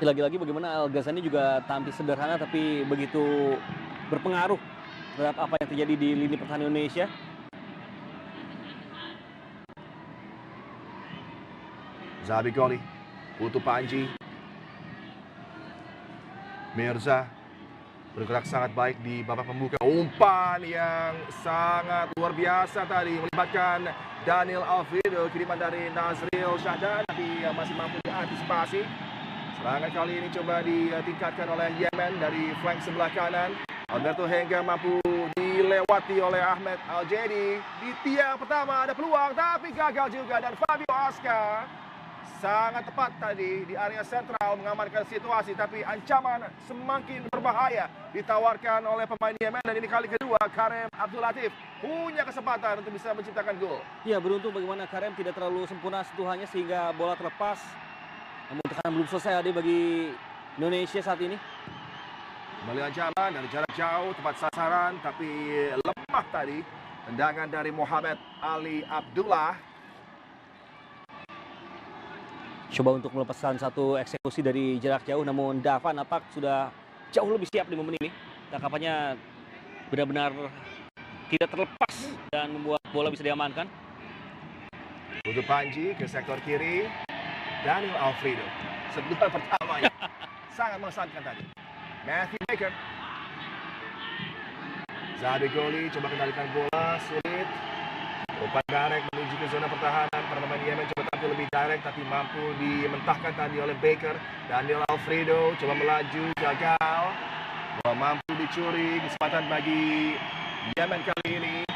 Lagi-lagi bagaimana Al Ghazani juga tampil sederhana tapi begitu berpengaruh terhadap apa yang terjadi di lini pertahanan Indonesia. Zahabi Goli, Putu Panji, Mirza, bergerak sangat baik di babak pembuka. Umpan yang sangat luar biasa tadi melibatkan Daniel Alfredo, kiriman dari Nazril Syahdan, tapi masih mampu diantisipasi. Serangan kali ini coba ditingkatkan oleh Yemen dari flank sebelah kanan. Alberto Henga mampu dilewati oleh Ahmed Al-Jadi. Di tiang pertama ada peluang tapi gagal juga, dan Fabio Aska sangat tepat tadi di area sentral mengamankan situasi, tapi ancaman semakin berbahaya ditawarkan oleh pemain Yemen, dan ini kali kedua Kareem Abdul Latif punya kesempatan untuk bisa menciptakan gol. Ya, beruntung bagaimana Kareem tidak terlalu sempurna sentuhannya sehingga bola terlepas. Namun tekanan belum selesai Adi bagi Indonesia saat ini. Kembali ancaman dari jarak jauh, tepat sasaran, tapi lemah tadi tendangan dari Muhammad Ali Abdullah. Coba untuk melepaskan satu eksekusi dari jarak jauh, namun Dava napak sudah jauh lebih siap di momen ini. Tangkapannya benar-benar tidak terlepas dan membuat bola bisa diamankan. Untuk Panji ke sektor kiri, Daniel Alfredo. Sentuhan pertamanya sangat mengesankan tadi. Matthew Baker. Zabi Goli coba kendalikan bola, sulit. Umpan direct menuju ke zona pertahanan. Para pemain Yemen coba tampil lebih direct, tapi mampu dimentahkan tadi oleh Baker. Daniel Alfredo coba melaju, gagal. Bola mampu dicuri, kesempatan bagi Yemen kali ini.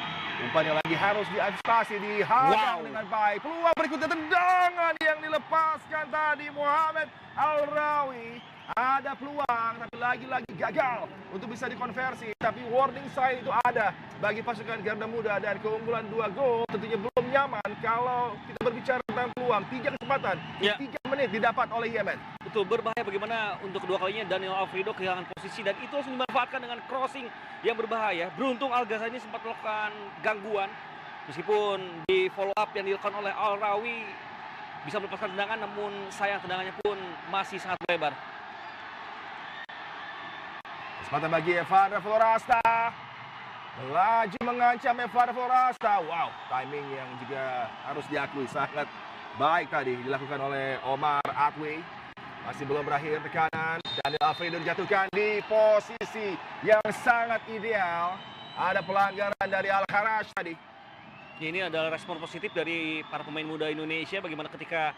Umpan yang lagi harus diantisipasi, dihadang dengan baik. Peluang berikutnya, tendangan yang dilepaskan tadi Muhammad Al-Rawi. Ada peluang, tapi lagi-lagi gagal untuk bisa dikonversi. Tapi warning sign itu ada bagi pasukan Garuda Muda, dan keunggulan 2 gol tentunya belum nyaman kalau kita berbicara tentang peluang. 3 kesempatan, 3 menit didapat oleh Yemen. Betul, berbahaya bagaimana untuk kedua kalinya Daniel Alfredo kehilangan posisi, dan itu langsung dimanfaatkan dengan crossing yang berbahaya. Beruntung Al-Ghazali sempat melakukan gangguan, meskipun di follow up yang dilakukan oleh Al-Rawi bisa melepaskan tendangan, namun sayang tendangannya pun masih sangat lebar. Kesempatan bagi Evandro Florasta. Melaju mengancam Evandro Florasta. Wow, timing yang juga harus diakui sangat baik tadi dilakukan oleh Omar Atwi. Masih belum berakhir tekanan. Daniel Alfredo dijatuhkan di posisi yang sangat ideal. Ada pelanggaran dari Al-Kharaj tadi. Ini adalah respon positif dari para pemain muda Indonesia, bagaimana ketika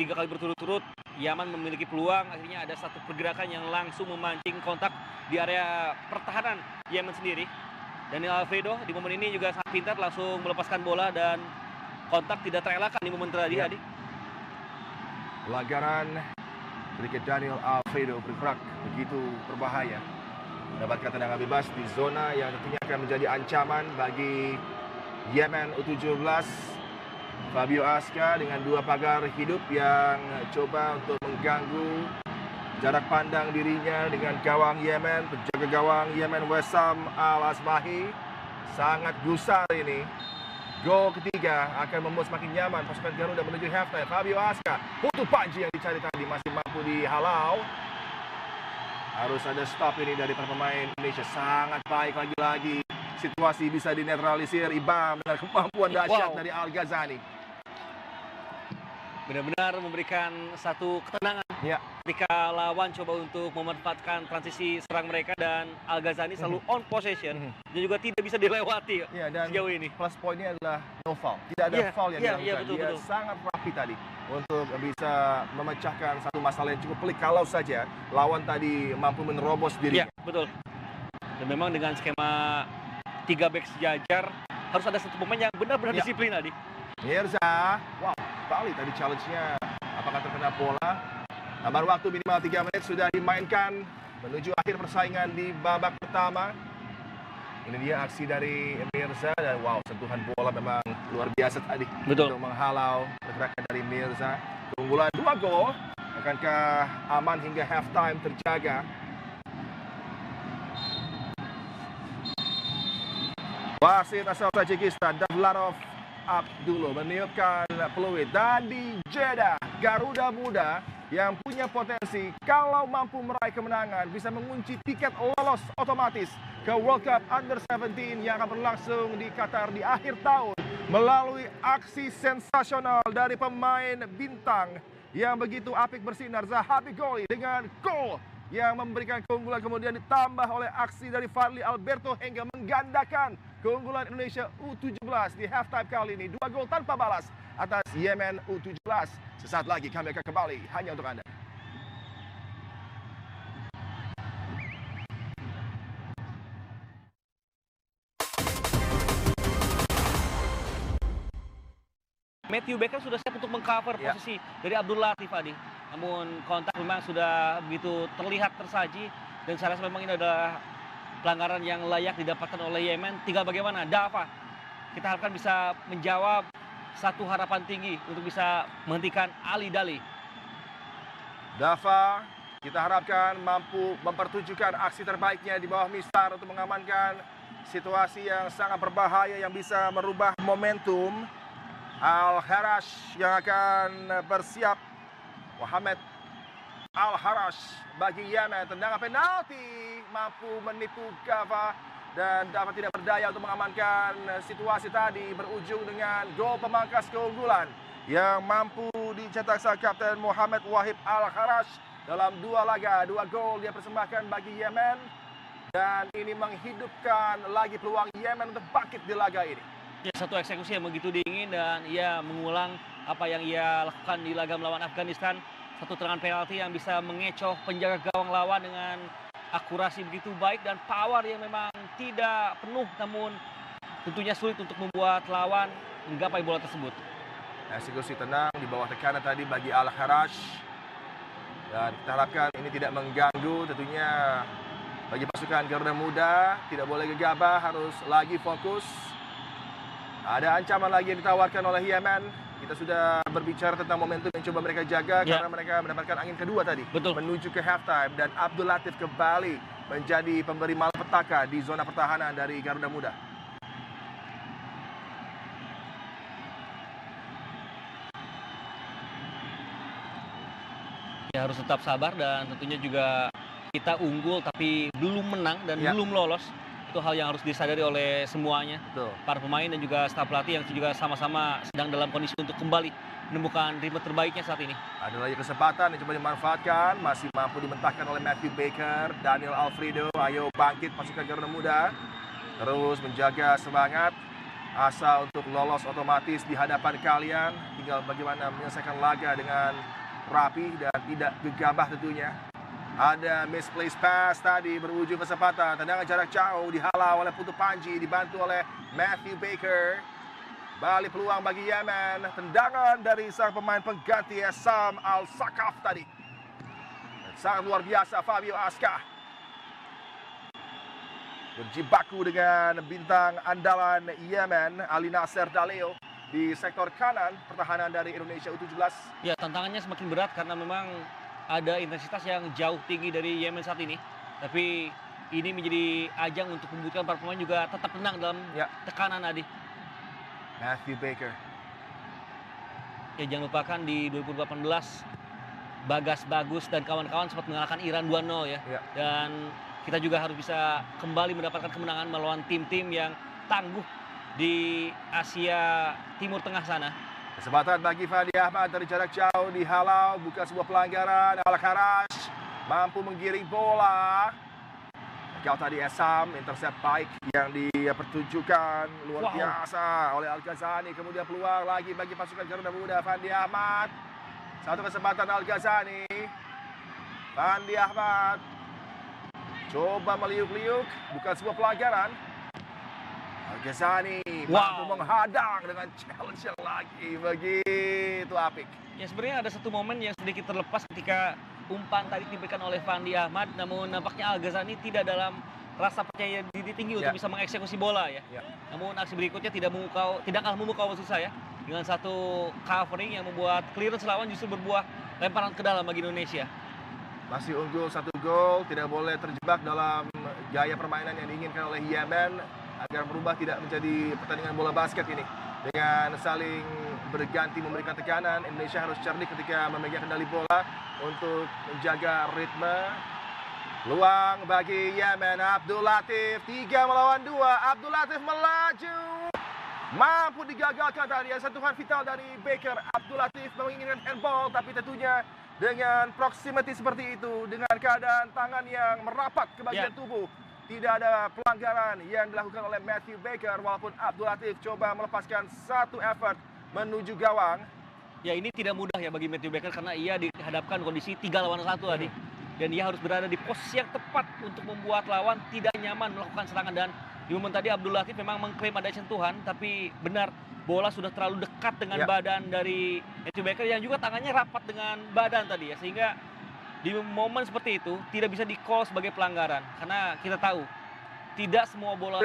3 kali berturut-turut Yaman memiliki peluang, akhirnya ada satu pergerakan yang langsung memancing kontak di area pertahanan Yemen sendiri. Daniel Alfredo di momen ini juga sangat pintar, langsung melepaskan bola dan kontak tidak terelakkan di momen tadi. Ya. Pelanggaran ketika Daniel Alfredo bergerak begitu berbahaya, mendapatkan tendangan bebas di zona yang tentunya akan menjadi ancaman bagi Yemen U17. Fabio Aska dengan 2 pagar hidup yang coba untuk mengganggu jarak pandang dirinya dengan gawang Yemen. Penjaga gawang Yemen Wessam Al-Asbahi sangat gusar ini. Gol ketiga akan membuat semakin nyaman pasukan Garuda menuju halftime. Fabio Aska, untuk Panji yang dicari tadi masih mampu dihalau. Harus ada stop ini dari para pemain Indonesia. Sangat baik lagi-lagi. Situasi bisa dinetralisir Ibam dengan kemampuan dahsyat dari Al-Ghazali. Benar-benar memberikan satu ketenangan ketika lawan coba untuk memanfaatkan transisi serang mereka, dan Al-Ghazali selalu on possession dan juga tidak bisa dilewati dan sejauh ini. Plus poinnya adalah no foul. Tidak ada foul yang dilakukan. Dia sangat rapi tadi untuk bisa memecahkan satu masalah yang cukup pelik kalau saja lawan tadi mampu menerobos dirinya. Iya, betul. Dan memang dengan skema 3 back sejajar harus ada satu pemain yang benar-benar disiplin tadi. Mirza, wow, kali tadi challenge-nya apakah terkena bola. Tambahan waktu minimal 3 menit sudah dimainkan menuju akhir persaingan di babak pertama. Ini dia aksi dari Mirza, dan wow, sentuhan bola memang luar biasa tadi. Betul. Untuk menghalau pergerakan dari Mirza. Keunggulan 2 gol, akankah aman hingga halftime terjaga? Wasit asal Tajikistan, Davlarov Abdullah meniupkan peluit, dan di Jeddah Garuda Muda yang punya potensi kalau mampu meraih kemenangan bisa mengunci tiket lolos otomatis ke World Cup Under-17 yang akan berlangsung di Qatar di akhir tahun melalui aksi sensasional dari pemain bintang yang begitu apik bersinar, Zahabi Goli dengan gol yang memberikan keunggulan, kemudian ditambah oleh aksi dari Fadli Alberto hingga menggandakan keunggulan Indonesia U17 di halftime kali ini. 2 gol tanpa balas atas Yemen U17. Sesaat lagi kami akan kembali hanya untuk Anda. Matthew Baker sudah siap untuk mengcover posisi dari Abdul Latif tadi. Namun kontak memang sudah begitu terlihat tersaji dan saya rasa memang ini adalah pelanggaran yang layak didapatkan oleh Yemen. Tinggal bagaimana Dava, kita harapkan bisa menjawab satu harapan tinggi untuk bisa menghentikan Ali Dali. Dava, kita harapkan mampu mempertunjukkan aksi terbaiknya di bawah Mistar untuk mengamankan situasi yang sangat berbahaya yang bisa merubah momentum. Al-Harash yang akan bersiap. Muhammad Al-Harash bagi Yemen. Tendangan penalti mampu menipu Dava. Dan Dava tidak berdaya untuk mengamankan situasi tadi. Berujung dengan gol pemangkas keunggulan yang mampu dicetak sang kapten Muhammad Wahib Al-Harash. Dalam 2 laga, 2 gol dia persembahkan bagi Yemen. Dan ini menghidupkan lagi peluang Yemen untuk bangkit di laga ini. Ya, satu eksekusi yang begitu dingin dan ia mengulang apa yang ia lakukan di laga melawan Afghanistan. Satu tendangan penalti yang bisa mengecoh penjaga gawang lawan dengan akurasi begitu baik dan power yang memang tidak penuh, namun tentunya sulit untuk membuat lawan menggapai bola tersebut. Eksekusi tenang di bawah tekanan tadi bagi Al-Harash. Dan kita harapkan ini tidak mengganggu tentunya bagi pasukan Garuda Muda. Tidak boleh gegabah, harus lagi fokus. Ada ancaman lagi yang ditawarkan oleh Yemen. Kita sudah berbicara tentang momentum yang coba mereka jaga karena mereka mendapatkan angin kedua tadi. Betul. Menuju ke halftime dan Abdul Latif kembali menjadi pemberi malapetaka di zona pertahanan dari Garuda Muda. Ya, harus tetap sabar dan tentunya juga kita unggul tapi belum menang dan belum lolos. Itu hal yang harus disadari oleh semuanya. Betul. Para pemain dan juga staf pelatih yang juga sama-sama sedang dalam kondisi untuk kembali menemukan ritme terbaiknya saat ini. Ada lagi kesempatan yang coba dimanfaatkan, masih mampu dimentahkan oleh Matthew Baker, Daniel Alfredo. Ayo bangkit pasukan Garuda Muda. Terus menjaga semangat, asa untuk lolos otomatis di hadapan kalian. Tinggal bagaimana menyelesaikan laga dengan rapi dan tidak gegabah tentunya. Ada misplaced pass tadi berujung kesempatan. Tendangan jarak jauh dihalau oleh Putu Panji, dibantu oleh Matthew Baker. Balik peluang bagi Yemen. Tendangan dari sang pemain pengganti Sam Al-Sakaf tadi. Dan sangat luar biasa Fabio Aska. Berjibaku dengan bintang andalan Yemen, Ali Nasser Daleo. Di sektor kanan pertahanan dari Indonesia U17. Ya, tantangannya semakin berat karena memang ada intensitas yang jauh tinggi dari Yemen saat ini. Tapi ini menjadi ajang untuk membuktikan para pemain juga tetap tenang dalam tekanan Adi. Matthew Baker. Ya, jangan lupakan di 2018 Bagas Bagus dan kawan-kawan sempat mengalahkan Iran 2-0 ya. Dan kita juga harus bisa kembali mendapatkan kemenangan melawan tim-tim yang tangguh di Asia Timur Tengah sana. Kesempatan bagi Fandi Ahmad dari jarak jauh dihalau, bukan sebuah pelanggaran. Al-Harash mampu menggiring bola. Kau tadi Esam, intercept baik yang dipertunjukkan luar biasa oleh Al-Ghazani. Kemudian peluang lagi bagi pasukan Garuda Muda, Fandi Ahmad. Satu kesempatan Al-Ghazani. Fandi Ahmad coba meliuk-liuk, bukan sebuah pelanggaran. Al-Ghazani mampu menghadang dengan challenge yang lagi begitu apik. Ya, sebenarnya ada satu momen yang sedikit terlepas ketika umpan tadi diberikan oleh Fandi Ahmad, namun nampaknya Al-Ghazani tidak dalam rasa percaya diri tinggi untuk bisa mengeksekusi bola ya. Namun aksi berikutnya tidak kalah memukau maksud saya dengan satu covering yang membuat clearance lawan justru berbuah lemparan ke dalam bagi Indonesia. Masih unggul 1 gol, tidak boleh terjebak dalam gaya permainan yang diinginkan oleh Yemen agar berubah tidak menjadi pertandingan bola basket ini. Dengan saling berganti memberikan tekanan, Indonesia harus cerdik ketika memegang kendali bola untuk menjaga ritme. Peluang bagi Yemen, Abdul Latif 3 melawan 2. Abdul Latif melaju, mampu digagalkan tadi. Sentuhan vital dari Baker. Abdul Latif menginginkan handball, tapi tentunya dengan proximity seperti itu, dengan keadaan tangan yang merapat ke bagian tubuh. Tidak ada pelanggaran yang dilakukan oleh Matthew Baker, walaupun Abdul Latif coba melepaskan satu effort menuju gawang. Ya, ini tidak mudah ya bagi Matthew Baker karena ia dihadapkan kondisi 3 lawan 1 tadi. Dan ia harus berada di posisi yang tepat untuk membuat lawan tidak nyaman melakukan serangan. Dan di momen tadi Abdul Latif memang mengklaim ada sentuhan, tapi benar bola sudah terlalu dekat dengan badan dari Matthew Baker yang juga tangannya rapat dengan badan tadi ya. Sehingga di momen seperti itu tidak bisa di-call sebagai pelanggaran. Karena kita tahu tidak semua bola...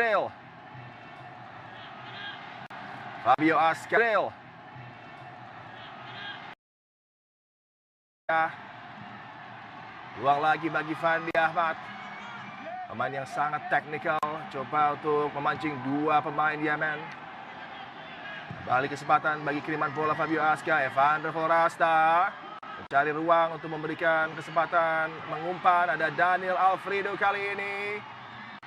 Fabio Ascar. Ruang lagi bagi Fandi Ahmad. Pemain yang sangat teknikal. Coba untuk memancing 2 pemain Yemen. Balik kesempatan bagi kiriman bola Fabio Ascar. Evander Forasta mencari ruang untuk memberikan kesempatan mengumpan. Ada Daniel Alfredo kali ini.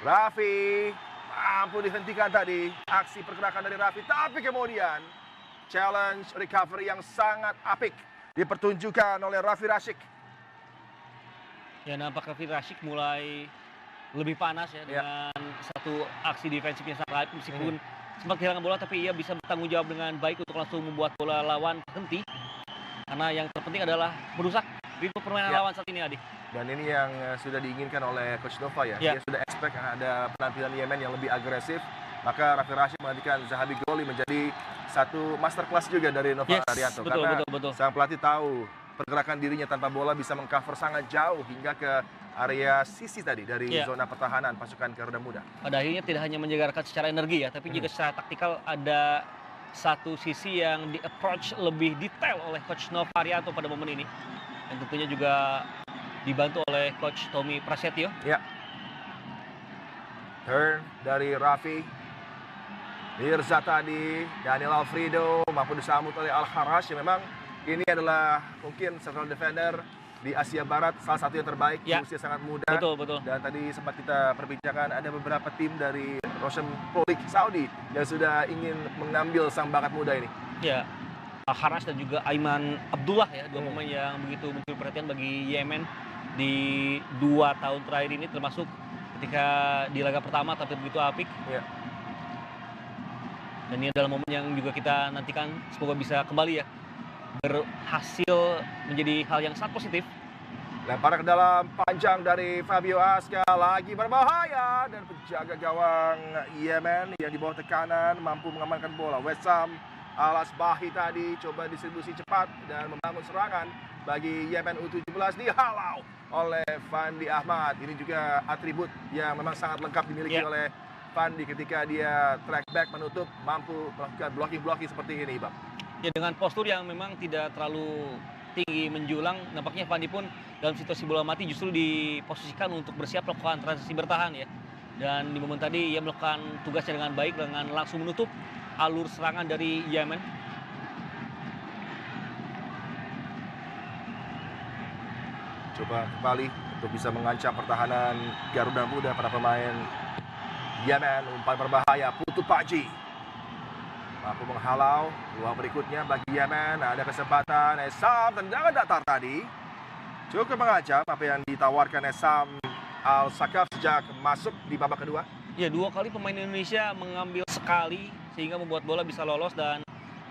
Raffi mampu dihentikan tadi aksi pergerakan dari Raffi. Tapi kemudian challenge recovery yang sangat apik dipertunjukkan oleh Raffi Rashik. Ya, nampak Raffi Rashik mulai lebih panas ya dengan satu aksi defensif yang sangat baik. Meskipun sempat kehilangan bola, tapi ia bisa bertanggung jawab dengan baik untuk langsung membuat bola lawan berhenti. Karena yang terpenting adalah merusak ritme permainan lawan saat ini, Adi. Dan ini yang sudah diinginkan oleh Coach Nova ya. Dia sudah expect ada penampilan Yemen yang lebih agresif. Maka Raffi Rashik menggantikan Zahabi Goli menjadi satu masterclass juga dari Nova Arianto. Karena sang pelatih tahu pergerakan dirinya tanpa bola bisa mengcover sangat jauh hingga ke area sisi tadi dari zona pertahanan pasukan Garuda Muda. Pada akhirnya tidak hanya menjagarkan secara energi ya, tapi juga secara taktikal ada satu sisi yang di-approach lebih detail oleh Coach Nova Arianto pada momen ini. Yang tentunya juga dibantu oleh Coach Tommy Prasetyo. Ya. Turn dari Raffi. Mirza tadi, Daniel Alfredo mampu disambut oleh Al-Harash. Memang ini adalah mungkin central defender di Asia Barat, salah satu yang terbaik, usia sangat muda. Betul. Dan tadi sempat kita perbincangkan ada beberapa tim dari Roshan Pro League Saudi yang sudah ingin mengambil sang bakat muda ini. Ya, Al-Harash dan juga Aiman Abdullah ya, 2 pemain yang begitu mencuri perhatian bagi Yemen di 2 tahun terakhir ini, termasuk ketika di laga pertama tampil begitu apik. Ya. Dan ini adalah momen yang juga kita nantikan semoga bisa kembali ya berhasil menjadi hal yang sangat positif. Lempar ke dalam panjang dari Fabio Ascar, lagi berbahaya, dan penjaga gawang Yemen yang di bawah tekanan mampu mengamankan bola. Wessam Al-Asbahi tadi coba distribusi cepat dan membangun serangan bagi Yemen U17, dihalau oleh Fandi Ahmad. Ini juga atribut yang memang sangat lengkap dimiliki oleh Fandi ketika dia track back menutup, mampu melakukan blocking seperti ini, Bang. Ya, dengan postur yang memang tidak terlalu tinggi menjulang, nampaknya Fandi pun dalam situasi bola mati justru diposisikan untuk bersiap melakukan transisi bertahan ya. Dan di momen tadi ia melakukan tugasnya dengan baik dengan langsung menutup alur serangan dari Yemen. Coba kembali untuk bisa mengancam pertahanan Garuda Muda para pemain Yemen. Umpan berbahaya, Putu Paji mampu menghalau. Ruang berikutnya bagi Yemen, ada kesempatan Esam, tendangan datar tadi cukup mengancam apa yang ditawarkan Esam Al-Sakaf sejak masuk di babak kedua. Ya, 2 kali pemain Indonesia mengambil sekali sehingga membuat bola bisa lolos. Dan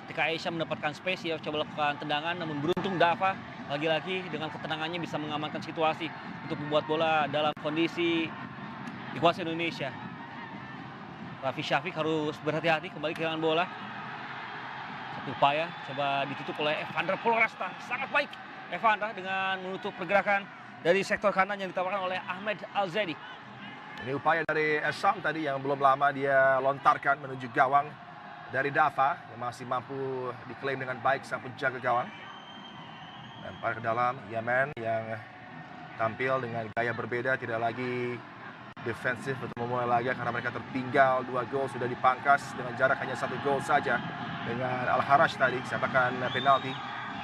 ketika Aisyah mendapatkan space, ia coba lakukan tendangan, namun beruntung Dava lagi-lagi dengan ketenangannya bisa mengamankan situasi untuk membuat bola dalam kondisi dikuasai Indonesia. Raffi Syafiq harus berhati-hati kembali kehilangan bola. Satu upaya coba ditutup oleh Evander Polresta. Sangat baik Evander dengan menutup pergerakan dari sektor kanan yang ditawarkan oleh Ahmed Al-Zaidi. Ini upaya dari Esam tadi yang belum lama dia lontarkan menuju gawang dari Dava yang masih mampu diklaim dengan baik sang penjaga gawang. Lempar ke dalam, Yemen yang tampil dengan gaya berbeda, tidak lagi defensif untuk memulai laga karena mereka tertinggal 2 gol, sudah dipangkas dengan jarak hanya 1 gol saja dengan Al-Harash tadi siapkan penalti.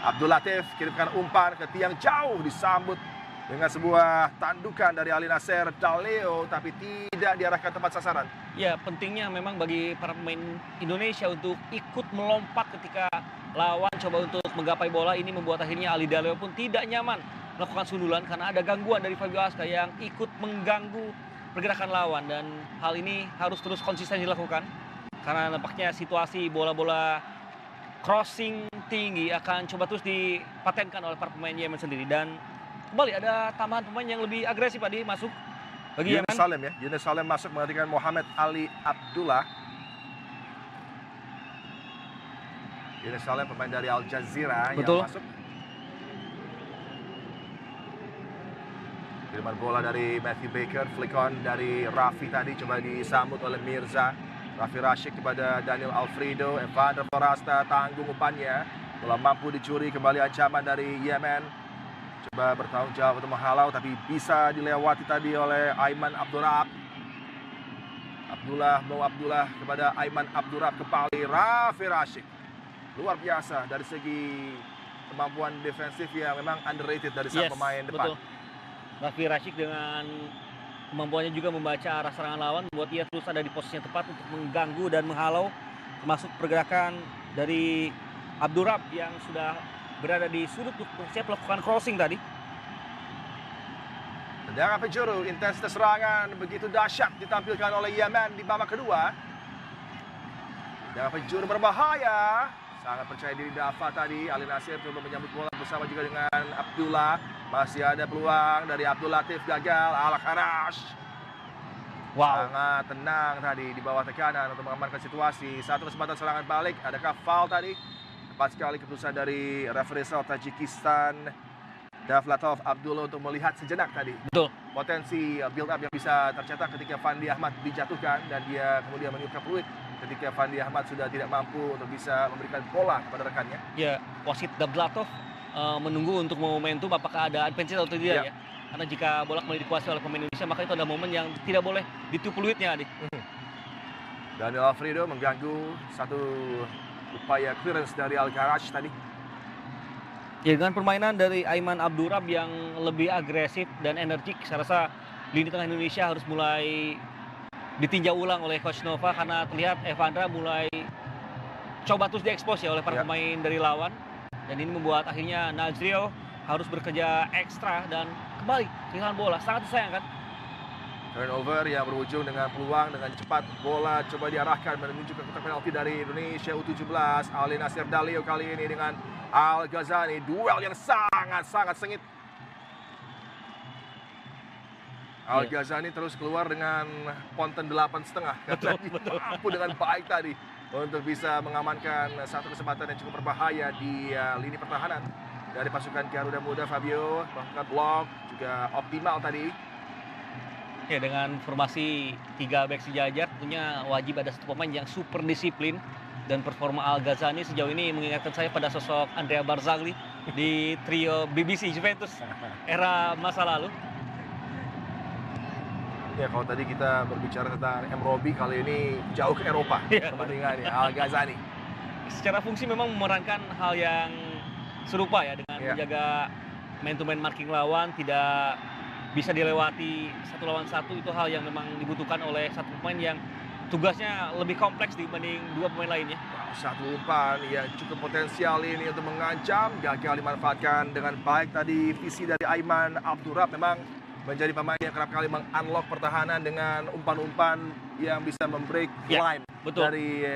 Abdul Latif kirimkan umpan ke tiang jauh, disambut dengan sebuah tandukan dari Ali Nasser Daleo, tapi tidak diarahkan tempat sasaran. Ya, pentingnya memang bagi para pemain Indonesia untuk ikut melompat ketika lawan coba untuk menggapai bola, ini membuat akhirnya Ali Daleo pun tidak nyaman melakukan sundulan karena ada gangguan dari Fabio Aska yang ikut mengganggu pergerakan lawan, dan hal ini harus terus konsisten dilakukan karena nampaknya situasi bola-bola crossing tinggi akan coba terus dipatenkan oleh para pemain Yemen sendiri. Dan kembali ada tambahan pemain yang lebih agresif tadi masuk bagi Yemen. Yunus Salim ya, Yunus Salim masuk menggantikan Muhammad Ali Abdullah. Yunus Salim pemain dari Al Jazeera Betul. yang masuk. Kiriman bola dari Matthew Baker, flick on dari Raffi tadi coba disambut oleh Mirza. Raffi Rashid kepada Daniel Alfredo, Evander Forasta tanggung umpannya. Bola mampu dicuri, kembali ancaman dari Yemen. Coba bertanggung jawab untuk menghalau tapi bisa dilewati tadi oleh Aiman Abdurrahab. Abdullah kepada Aiman Abdurrahab, kembali Raffi Rashid. Luar biasa dari segi kemampuan defensif yang memang underrated dari sang pemain depan. Betul. Raffi Rashid dengan kemampuannya juga membaca arah serangan lawan, membuat ia terus ada di posisi yang tepat untuk mengganggu dan menghalau termasuk pergerakan dari Abdurrahab yang sudah berada di sudut untuk siap melakukan crossing tadi. Tendangan penjuru, intensitas serangan begitu dahsyat ditampilkan oleh Yemen di babak kedua. Tendangan penjuru berbahaya. Sangat percaya diri Dafa tadi. Ali Nasir coba menyambut bola bersama juga dengan Abdullah. Masih ada peluang dari Abdul Latif, gagal. Al-Kharash. Wow. Sangat tenang tadi di bawah tekanan untuk mengamankan situasi. Satu kesempatan serangan balik. Adakah foul tadi? Tepat sekali keputusan dari referee Tajikistan Davlatov Abdullah untuk melihat sejenak tadi. Betul. Potensi build up yang bisa tercetak ketika Fandi Ahmad dijatuhkan dan dia kemudian meniupkan peluit ketika Fandi Ahmad sudah tidak mampu untuk bisa memberikan bola kepada rekannya. Ya, wasit Davlatov menunggu untuk momentum apakah ada advantage atau tidak ya. Karena jika bola kembali dikuasai oleh pemain Indonesia, maka itu ada momen yang tidak boleh ditiup peluitnya, Adik. Daniel Alfredo mengganggu satu upaya clearance dari Al-Kharash tadi. Ya, dengan permainan dari Aiman Abdurrahab yang lebih agresif dan energik, saya rasa lini tengah Indonesia harus mulai ditinjau ulang oleh Coach Nova karena terlihat Evandra mulai coba terus diekspos ya oleh para pemain dari lawan, dan ini membuat akhirnya Nazril harus bekerja ekstra dan kembali kehilangan bola. Sangat disayangkan. Turnover yang berujung dengan peluang dengan cepat, bola coba diarahkan menuju ke kotak penalti dari Indonesia U17. Ali Nasir Dalio kali ini dengan Al Ghazani, duel yang sangat sengit. Al Ghazani terus keluar dengan ponten 8,5 karena mampu dengan baik tadi untuk bisa mengamankan satu kesempatan yang cukup berbahaya di lini pertahanan dari pasukan Garuda Muda. Fabio melakukan blok juga optimal tadi. Ya, dengan formasi 3 back sejajar tentunya wajib ada satu pemain yang super disiplin, dan performa Al Ghazani sejauh ini mengingatkan saya pada sosok Andrea Barzagli di trio BBC Juventus era masa lalu. Ya, kalau tadi kita berbicara tentang M. Robi, kali ini jauh ke Eropa perbandingannya Al Ghazani. Secara fungsi memang memerankan hal yang serupa ya, dengan menjaga man-to-man marking lawan, tidak bisa dilewati satu lawan satu. Itu hal yang memang dibutuhkan oleh satu pemain yang tugasnya lebih kompleks dibanding dua pemain lainnya. Satu umpan yang cukup potensial ini untuk mengancam, gagal dimanfaatkan dengan baik tadi. Visi dari Aiman Abdurrahab memang menjadi pemain yang kerap kali meng-unlock pertahanan dengan umpan-umpan yang bisa membreak line dari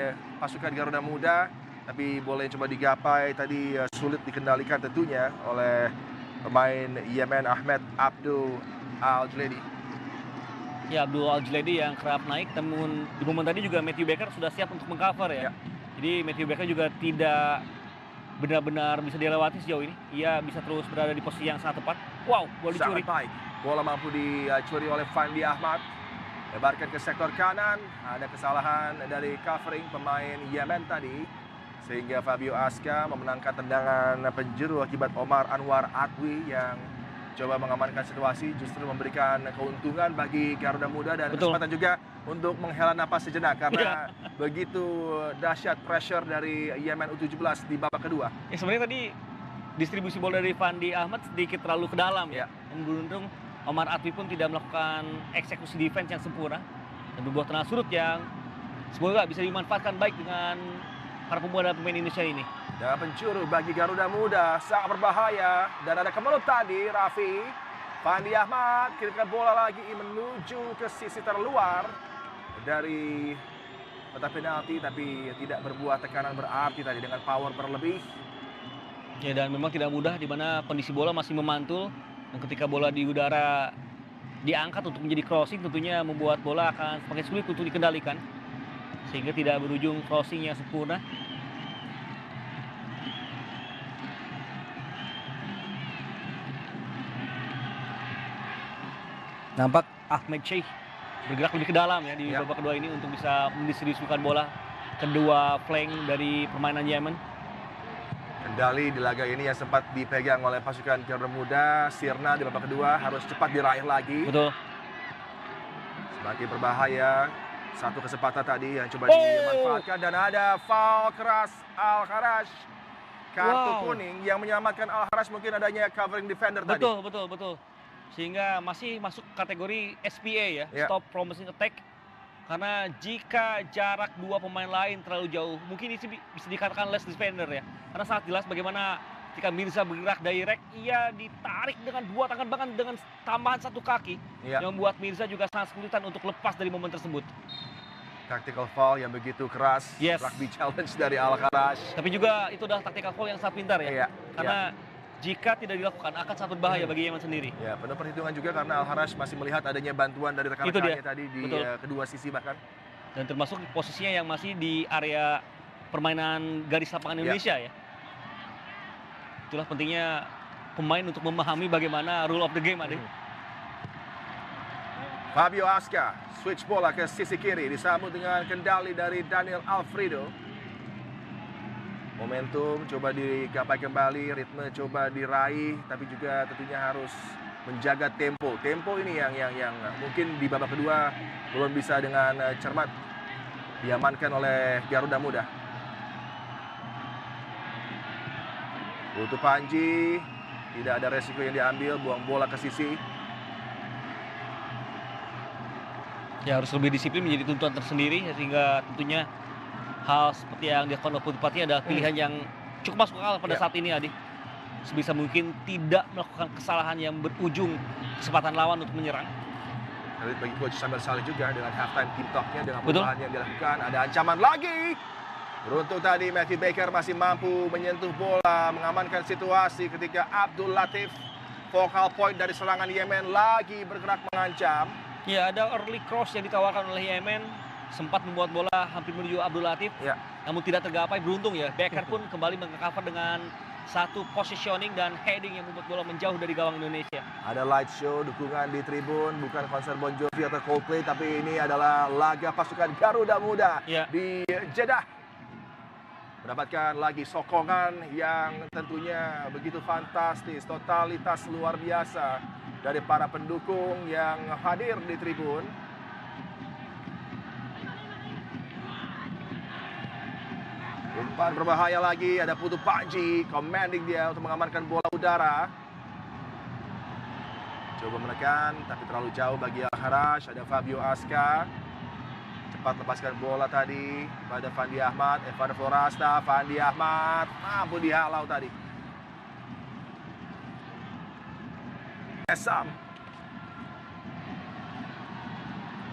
pasukan Garuda Muda. Tapi bola yang coba digapai tadi sulit dikendalikan tentunya oleh pemain Yemen Ahmed Abdul Al-Jledi. Ya, Abdul Al-Jledi yang kerap naik, namun di momen tadi juga Matthew Baker sudah siap untuk mengcover ya. Jadi Matthew Baker juga tidak benar-benar bisa dilewati sejauh ini. Ia bisa terus berada di posisi yang sangat tepat. Wow, bola dicuri. Sangat baik. Bola mampu dicuri oleh Fandi Ahmad. Lebarkan ke sektor kanan. Ada kesalahan dari covering pemain Yemen tadi, sehingga Fabio Aska memenangkan tendangan penjuru akibat Omar Anwar Atwi yang coba mengamankan situasi, justru memberikan keuntungan bagi Garuda Muda dan kesempatan juga untuk menghela napas sejenak karena begitu dahsyat pressure dari Yemen U17 di babak kedua. Ya, sebenarnya tadi distribusi bola dari Fandi Ahmad sedikit terlalu ke dalam ya. Beruntung Omar Atwi pun tidak melakukan eksekusi defense yang sempurna dan berbuah tendangan surut yang semoga bisa dimanfaatkan baik dengan para pemain Indonesia ini. Dan penjuru bagi Garuda Muda sangat berbahaya. Dan ada kemelut tadi, Raffi. Fandi Ahmad kirimkan bola lagi menuju ke sisi terluar dari kotak penalti, tapi tidak berbuah tekanan berarti tadi dengan power berlebih. Ya, dan memang tidak mudah di mana kondisi bola masih memantul. Dan ketika bola di udara diangkat untuk menjadi crossing, tentunya membuat bola akan semakin sulit untuk dikendalikan. Sehingga tidak berujung crossing yang sempurna. Nampak Ahmed Sheikh bergerak lebih ke dalam ya di babak kedua ini untuk bisa mendistribusikan bola kedua flank dari permainan Yemen. Kendali di laga ini yang sempat dipegang oleh pasukan Garuda Muda, Sirna di babak kedua harus cepat diraih lagi. Betul. Semakin berbahaya. Satu kesempatan tadi yang coba dimanfaatkan dan ada foul keras Al-Kharaj. Kartu kuning yang menyelamatkan Al-Kharaj mungkin adanya covering defender tadi. Betul. Sehingga masih masuk kategori SPA ya, stop promising attack. Karena jika jarak dua pemain lain terlalu jauh, mungkin ini bisa dikatakan less defender ya. Karena sangat jelas bagaimana ketika Mirza bergerak direct, ia ditarik dengan dua tangan bahkan dengan tambahan satu kaki. Yang membuat Mirza juga sangat kesulitan untuk lepas dari momen tersebut. Tactical foul yang begitu keras, rugby challenge dari Al-Kharaj. Tapi juga itu adalah tactical foul yang sangat pintar ya. Karena jika tidak dilakukan akan sangat berbahaya bagi Yemen sendiri. Ya, penuh perhitungan juga karena Al-Kharaj masih melihat adanya bantuan dari rekan-rekannya tadi di kedua sisi bahkan. Dan termasuk posisinya yang masih di area permainan garis lapangan Indonesia ya. Itulah pentingnya pemain untuk memahami bagaimana rule of the game ada. Fabio Aska switch bola ke sisi kiri disambut dengan kendali dari Daniel Alfredo. Momentum coba digapai kembali, ritme coba diraih, tapi juga tentunya harus menjaga tempo. Tempo ini yang mungkin di babak kedua belum bisa dengan cermat diamankan oleh Garuda Muda. Butuh Panji, tidak ada resiko yang diambil, buang bola ke sisi. Ya, harus lebih disiplin menjadi tuntutan tersendiri sehingga tentunya hal seperti yang dilakukan oleh Putri adalah pilihan yang cukup masuk akal pada saat ini, Adi. Sebisa mungkin tidak melakukan kesalahan yang berujung kesempatan lawan untuk menyerang. Bagi coach Samir Saleh juga dengan halftime team talk-nya dengan perubahan yang dilakukan, ada ancaman lagi. Beruntung tadi Matthew Baker masih mampu menyentuh bola, mengamankan situasi ketika Abdul Latif, focal point dari serangan Yemen, lagi bergerak mengancam. Ya, ada early cross yang ditawarkan oleh Yemen. Sempat membuat bola hampir menuju Abdul Latif, namun tidak tergapai. Beruntung ya, Becker pun kembali meng-cover dengan satu positioning dan heading yang membuat bola menjauh dari gawang Indonesia. Ada light show, dukungan di tribun, bukan konser Bon Jovi atau Coldplay, tapi ini adalah laga pasukan Garuda Muda di Jeddah. Mendapatkan lagi sokongan yang tentunya begitu fantastis, totalitas luar biasa dari para pendukung yang hadir di tribun. Umpan berbahaya lagi, ada Putu Panji, commanding dia untuk mengamankan bola udara. Coba menekan, tapi terlalu jauh bagi Al-Kharaj. Ada Fabio Aska, cepat lepaskan bola tadi pada Fandi Ahmad, Evan Florasta, Fandi Ahmad, mampu dihalau tadi. Esam.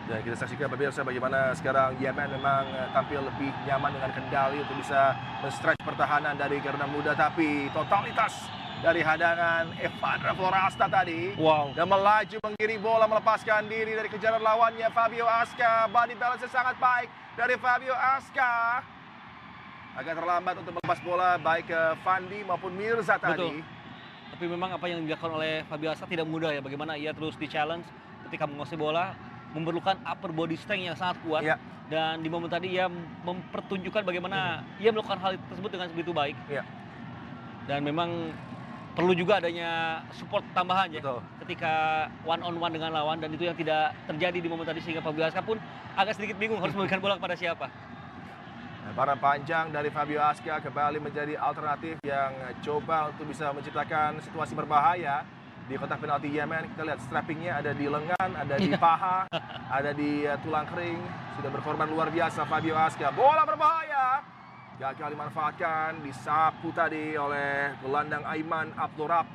Dan kita saksikan pemirsa bagaimana sekarang Yemen memang tampil lebih nyaman dengan kendali untuk bisa men-stretch pertahanan dari Garuda Muda. Tapi totalitas dari hadangan Evan Florasta tadi. Dan melaju menggiri bola, melepaskan diri dari kejaran lawannya Fabio Aska. Body balance sangat baik dari Fabio Aska. Agak terlambat untuk melepas bola baik ke Fandi maupun Mirza tadi. Tapi memang apa yang dilakukan oleh Fabio Aska tidak mudah ya. Bagaimana ia terus di-challenge ketika menguasai bola. Memerlukan upper body strength yang sangat kuat. Dan di momen tadi ia mempertunjukkan bagaimana ia melakukan hal tersebut dengan begitu baik. Dan memang perlu juga adanya support tambahan ya. Ketika one on one dengan lawan, dan itu yang tidak terjadi di momen tadi sehingga Fabio Aska pun agak sedikit bingung harus memberikan bola kepada siapa. Lebaran panjang dari Fabio Aska kembali menjadi alternatif yang coba untuk bisa menciptakan situasi berbahaya di kotak penalti Yemen. Kita lihat strappingnya ada di lengan, ada di paha, ada di tulang kering. Sudah berkorban luar biasa Fabio Aska. Bola berbahaya. gagal dimanfaatkan, disapu tadi oleh gelandang Aiman Abdurrab.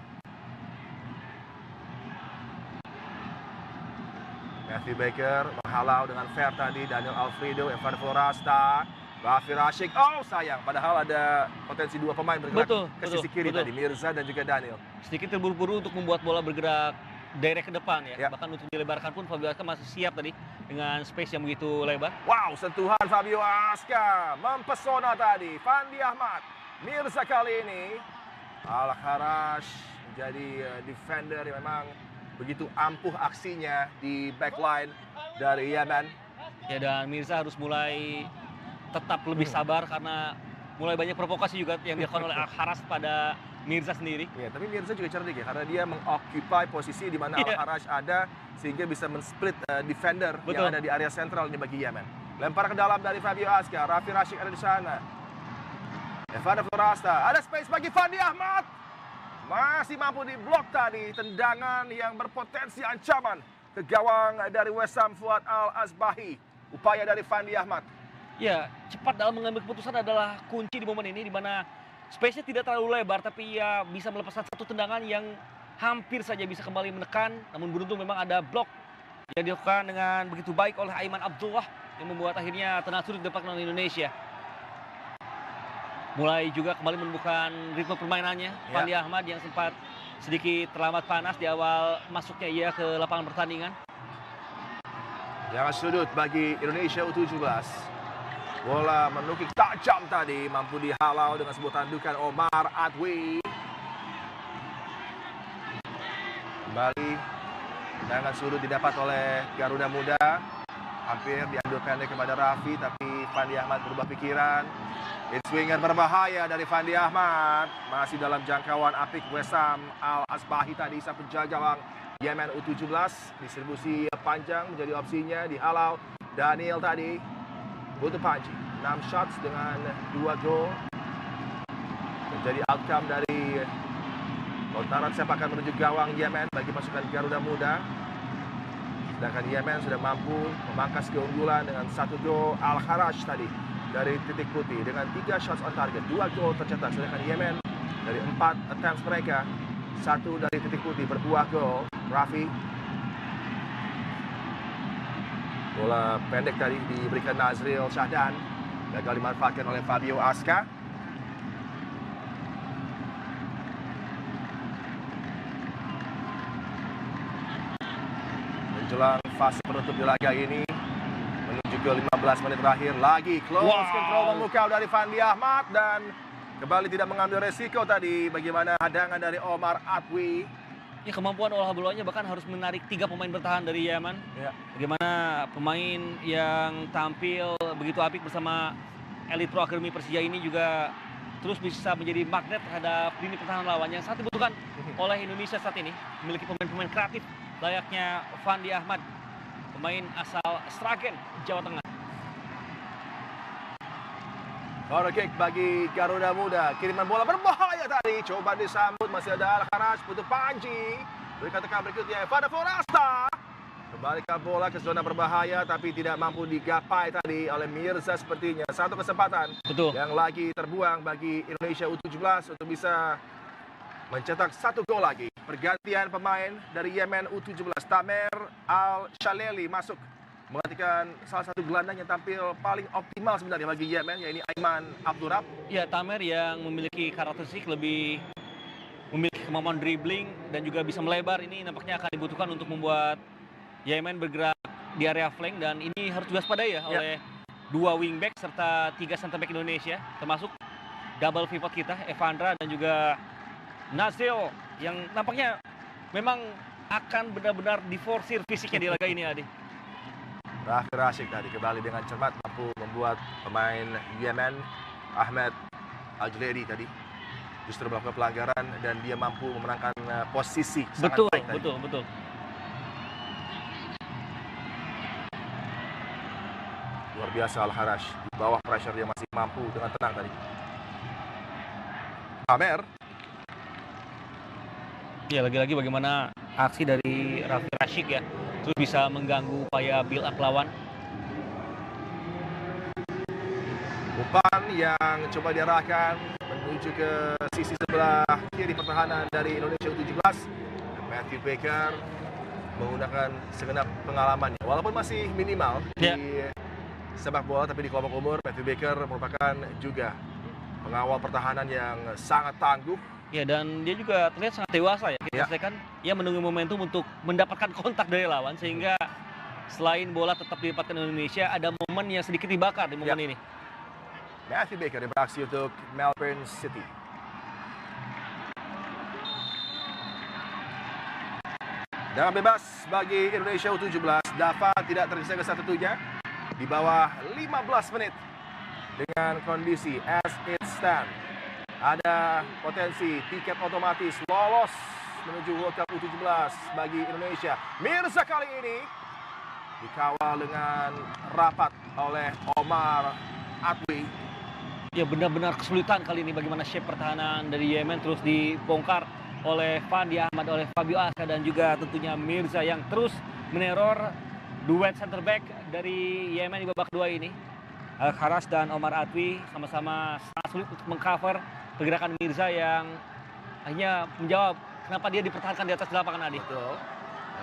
Matthew Baker menghalau dengan fair tadi, Daniel Alfredo, Evan Forasta, Rafi Rashik. Oh sayang, padahal ada potensi dua pemain bergerak ke sisi kiri tadi, Mirza dan juga Daniel. Sedikit terburu-buru untuk membuat bola bergerak direct ke depan ya. Bahkan untuk dilebarkan pun Fabio Aska masih siap tadi dengan space yang begitu lebar. Wow, sentuhan Fabio Aska mempesona tadi. Fandi Ahmad, Mirza kali ini. Al-Kharaj menjadi defender yang memang begitu ampuh aksinya di backline dari Yemen. Ya, dan Mirza harus mulai tetap lebih sabar karena mulai banyak provokasi juga yang dilakukan oleh Al-Kharaj pada Mirza sendiri. Ya, tapi Mirza juga cerdik ya, karena dia mengoccupy posisi di mana Al-Kharaj ada sehingga bisa men-split defender yang ada di area sentral ini bagi Yemen. Lempar ke dalam dari Fabio Aska, Rafi Rashik ada di sana. Evan Forasta, ada space bagi Fandi Ahmad. Masih mampu diblok tadi, tendangan yang berpotensi ancaman ke gawang dari West Ham Fuad Al-Asbahi. Upaya dari Fandi Ahmad. Ya, cepat dalam mengambil keputusan adalah kunci di momen ini, di mana space-nya tidak terlalu lebar, tapi ia bisa melepaskan satu tendangan yang hampir saja bisa kembali menekan. Namun beruntung memang ada blok yang dilakukan dengan begitu baik oleh Aiman Abdullah yang membuat akhirnya tenang sulit didapatkan oleh Indonesia. Mulai juga kembali menemukan ritme permainannya, Fandi Ahmad yang sempat sedikit terlambat panas di awal masuknya ia ke lapangan pertandingan. Jangan sudut bagi Indonesia U17. Bola menukik tajam tadi, mampu dihalau dengan sebuah tandukan Omar Adwi. Kembali, tendangan sudut didapat oleh Garuda Muda. Hampir diambil pendek kepada Rafi, tapi Fandi Ahmad berubah pikiran. Hit swinger berbahaya dari Fandi Ahmad. Masih dalam jangkauan apik West Ham Al-Asbahi tadi, sang penjaga gawang Yemen U17. Distribusi panjang menjadi opsinya, dihalau Daniel tadi. Butuh Panji, 6 shots dengan 2 gol. Menjadi outcome dari lontaran sepakan menuju gawang Yemen bagi pasukan Garuda Muda. Sedangkan Yemen sudah mampu memangkas keunggulan dengan 1 gol Al-Kharaj tadi dari titik putih dengan 3 shots on target. 2 gol tercetak, sedangkan Yemen dari 4 attempts mereka, 1 dari titik putih berbuah gol. Rafi, bola pendek tadi diberikan Nazril Syahdan, gagal dimanfaatkan oleh Fabio Aska. Menjelang fase penutup di laga ini, menuju ke 15 menit terakhir, lagi close control memukau dari Fandi Ahmad dan kembali tidak mengambil resiko tadi. Bagaimana hadangan dari Omar Adwi. Ya, kemampuan olah bolanya bahkan harus menarik 3 pemain bertahan dari Yemen. Ya. Bagaimana pemain yang tampil begitu apik bersama elit pro akademi Persija ini juga terus bisa menjadi magnet terhadap lini pertahanan lawan yang sangat dibutuhkan oleh Indonesia saat ini. Memiliki pemain-pemain kreatif layaknya Fandi Ahmad, pemain asal Sragen, Jawa Tengah. Corner kick bagi Garuda Muda. Kiriman bola berbahaya tadi. Coba disambut. Masih ada Al-Kharaj. Butuh Panji. Berikan tekan berikutnya. Evan Forasta. Kembalikan bola ke zona berbahaya. Tapi tidak mampu digapai tadi oleh Mirza sepertinya. Satu kesempatan. Betul. Yang lagi terbuang bagi Indonesia U17 untuk bisa mencetak 1 gol lagi. Pergantian pemain dari Yemen U17. Tamer Al-Shaleli masuk menggantikan salah satu gelandang yang tampil paling optimal sebenarnya bagi Yemen, yaitu Aiman Abdurrab. Ya, Tamer yang memiliki karakteristik lebih memiliki kemampuan dribbling dan juga bisa melebar. Ini nampaknya akan dibutuhkan untuk membuat Yemen bergerak di area flank, dan ini harus diwaspadai ya oleh 2 wingback serta 3 center back Indonesia, termasuk double pivot kita Evandra dan juga Nazil yang nampaknya memang akan benar-benar diforsir fisiknya di laga ini, Adi. Rafi Rashik tadi kembali dengan cermat mampu membuat pemain Yemen Ahmed Al-Juleidi tadi justru melakukan pelanggaran dan dia mampu memenangkan posisi sangat baik tadi. Betul. Luar biasa Al-Kharaj, di bawah pressure dia masih mampu dengan tenang tadi. Amer. Ya, lagi-lagi bagaimana aksi dari Rafi Rashik ya, terus bisa mengganggu upaya build up lawan. Umpan yang coba diarahkan menuju ke sisi sebelah kiri pertahanan dari Indonesia U17. Matthew Baker menggunakan segenap pengalamannya, walaupun masih minimal di sepak bola, tapi di kelompok umur Matthew Baker merupakan juga pengawal pertahanan yang sangat tangguh. Ya, dan dia juga terlihat sangat dewasa ya. Kita selesaikan, ia menunggu momentum untuk mendapatkan kontak dari lawan, sehingga selain bola tetap didapatkan Indonesia, ada momen yang sedikit dibakar di momen ini. Matthew Baker beraksi untuk Melbourne City. Dengan bebas bagi Indonesia U17, Dava tidak tergesa-gesa tentunya di bawah 15 menit dengan kondisi as it stand. Ada potensi tiket otomatis lolos menuju World Cup U17 bagi Indonesia. Mirza kali ini dikawal dengan rapat oleh Omar Atwi. Ya, benar-benar kesulitan kali ini bagaimana shape pertahanan dari Yemen terus dibongkar oleh Fandi Ahmad, oleh Fabio Aska, dan juga tentunya Mirza yang terus meneror duet center back dari Yemen di babak kedua ini. Al-Kharas dan Omar Atwi sama-sama sangat sulit untuk mengcover pergerakan Mirza yang hanya menjawab kenapa dia dipertahankan di atas lapangan, Adi. Betul.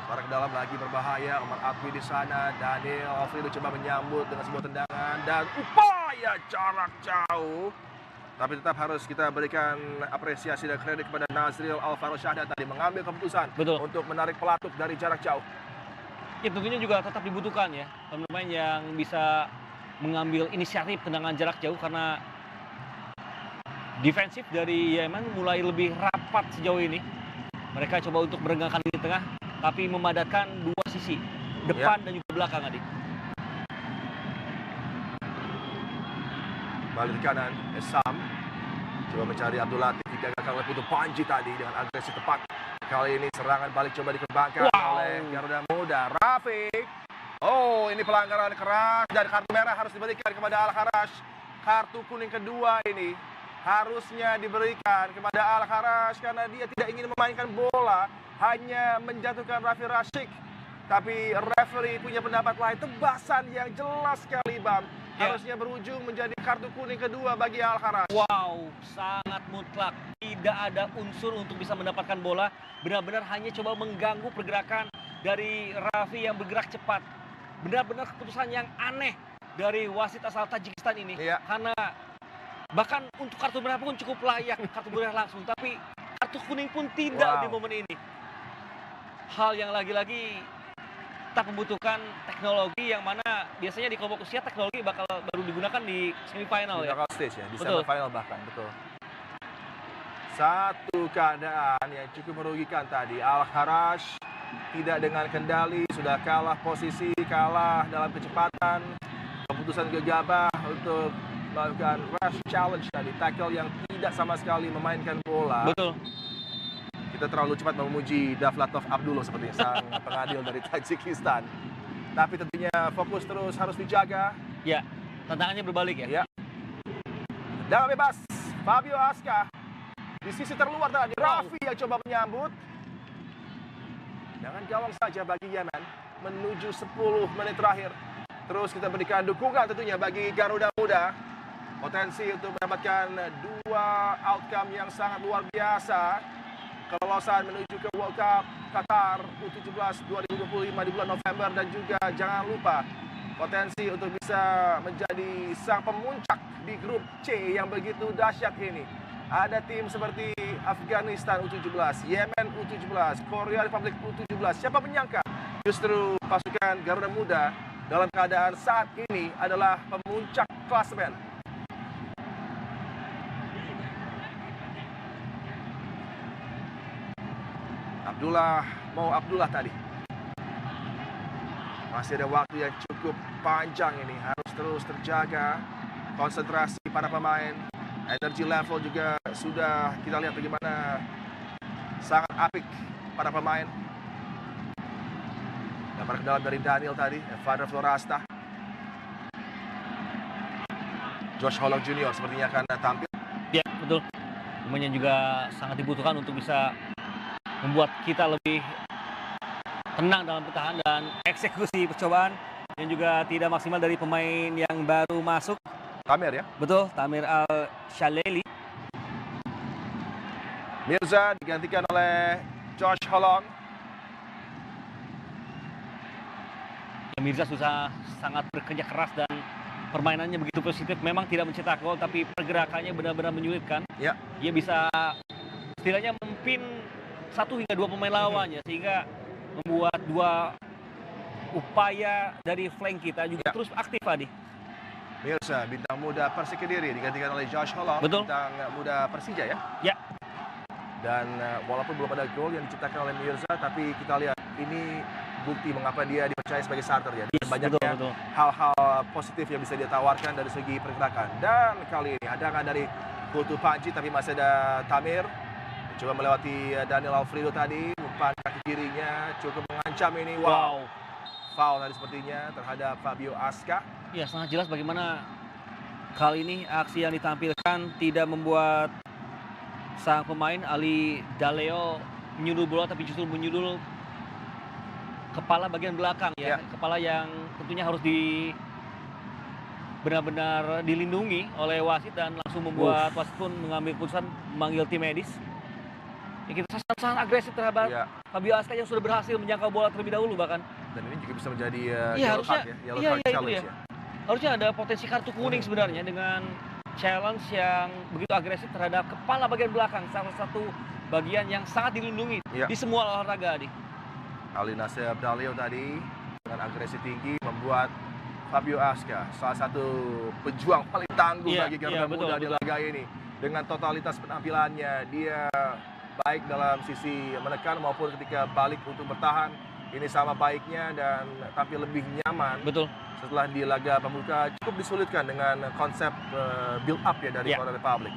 Para ke dalam lagi berbahaya. Omar Atwi di sana. Daniel Alfredo coba menyambut dengan sebuah tendangan dan upaya jarak jauh. Tapi tetap harus kita berikan apresiasi dan kredit kepada Nazril Alvaro Syahda tadi mengambil keputusan untuk menarik pelatuk dari jarak jauh. Ya, tentunya juga tetap dibutuhkan ya pemain yang bisa mengambil inisiatif tendangan jarak jauh, karena defensif dari Yemen mulai lebih rapat sejauh ini. Mereka coba untuk merenggangkan di tengah, tapi memadatkan dua sisi, depan dan juga belakang, Adi. Balik ke kanan, Esam coba mencari Abdul Latif, digagalkan oleh Putu Panji tadi dengan agresi tepat. Kali ini serangan balik coba dikembangkan oleh Garuda Muda. Rafiq, oh ini pelanggaran keras dan kartu merah harus diberikan kepada Al-Kharas. Kartu kuning kedua ini harusnya diberikan kepada Al-Kharas karena dia tidak ingin memainkan bola, hanya menjatuhkan Raffi Rashik. Tapi referee punya pendapat lain, tebasan yang jelas sekali, Bam. Harusnya berujung menjadi kartu kuning kedua bagi Al-Kharas. Wow, sangat mutlak. Tidak ada unsur untuk bisa mendapatkan bola. Benar-benar hanya coba mengganggu pergerakan dari Raffi yang bergerak cepat. Benar-benar keputusan yang aneh dari wasit asal Tajikistan ini. Karena bahkan untuk kartu merah pun cukup layak kartu merah langsung. Tapi kartu kuning pun tidak di momen ini. Hal yang lagi-lagi tak membutuhkan teknologi, yang mana biasanya di kelompok usia teknologi bakal baru digunakan di semifinal di ya. knockout stage ya, di semifinal bahkan, betul. Satu keadaan yang cukup merugikan tadi. Al-Kharas tidak dengan kendali, sudah kalah posisi, kalah dalam kecepatan. Keputusan gegabah untuk melakukan rush challenge tadi, tackle yang tidak sama sekali memainkan bola. Betul. Kita terlalu cepat memuji Davlatov Abdullah seperti sang pengadil dari Tajikistan. Tapi tentunya fokus terus harus dijaga. Ya, tantangannya berbalik ya. Dengan bebas, Fabio Aska di sisi terluar tadi. Raffi yang coba menyambut. Jangan gawang saja bagi Yemen menuju 10 menit terakhir. Terus kita berikan dukungan tentunya bagi Garuda Muda. Potensi untuk mendapatkan dua outcome yang sangat luar biasa. Kelolosan menuju ke World Cup Qatar U17 2025 di bulan November, dan juga jangan lupa potensi untuk bisa menjadi sang pemuncak di grup C yang begitu dahsyat ini. Ada tim seperti Afghanistan U17, Yemen U17, Korea Republik U17. Siapa menyangka justru pasukan Garuda Muda dalam keadaan saat ini adalah pemuncak klasemen. Abdullah tadi. Masih ada waktu yang cukup panjang ini, harus terus terjaga konsentrasi para pemain. Energi level juga sudah kita lihat bagaimana sangat apik para pemain. Dapat ke dalam dari Daniel tadi, Evander Florasta. Josh Holland Junior sepertinya akan tampil. Ya, betul. Pemainnya juga sangat dibutuhkan untuk bisa membuat kita lebih tenang dalam bertahan dan eksekusi percobaan, yang juga tidak maksimal dari pemain yang baru masuk. Tamir ya. Betul, Tamir Al-Shaleli. Mirza digantikan oleh Josh Holong. Mirza sangat bekerja keras dan permainannya begitu positif. Memang tidak mencetak gol, tapi pergerakannya benar-benar menyulitkan. Ya. Dia bisa setidaknya memimpin 1 hingga 2 pemain lawannya, sehingga membuat 2 upaya dari flank kita juga terus aktif, Adi. Mirza, bintang muda Persik Kediri, digantikan oleh Josh Holong. Betul. Bintang muda Persija ya. Ya. Dan walaupun belum ada gol yang diciptakan oleh Mirza, tapi kita lihat ini bukti mengapa dia dipercaya sebagai starter ya. Yes, Banyaknya betul. hal-hal positif yang bisa dia tawarkan dari segi pergerakan. Dan kali ini hadangan dari Putu Panji, tapi masih ada Tamir. Coba melewati Daniel Alfredo tadi, umpan kaki kirinya cukup mengancam ini. Wow. Foul tadi sepertinya terhadap Fabio Aska. Ya, sangat jelas bagaimana kali ini aksi yang ditampilkan tidak membuat sang pemain Ali Daleo menyundul bola, tapi justru menyundul kepala bagian belakang ya. Kepala yang tentunya harus benar-benar dilindungi oleh wasit dan langsung membuat wasit pun mengambil keputusan memanggil tim medis. Ya, kita sangat agresif terhadap Fabio Aska yang sudah berhasil menjangkau bola terlebih dahulu bahkan. Dan ini juga bisa menjadi yellow card challenge ya. Harusnya ada potensi kartu kuning sebenarnya dengan challenge yang begitu agresif terhadap kepala bagian belakang, salah satu bagian yang sangat dilindungi di semua olahraga, Adi. Ali Nasir Abdalio tadi dengan agresi tinggi membuat Fabio Aska salah satu pejuang paling tangguh bagi Garuda Muda di laga ini. Dengan totalitas penampilannya, dia baik dalam sisi menekan maupun ketika balik untuk bertahan. Ini sama baiknya dan tampil lebih nyaman. Betul. Setelah di laga pembuka cukup disulitkan dengan konsep build up ya dari Korea Republic.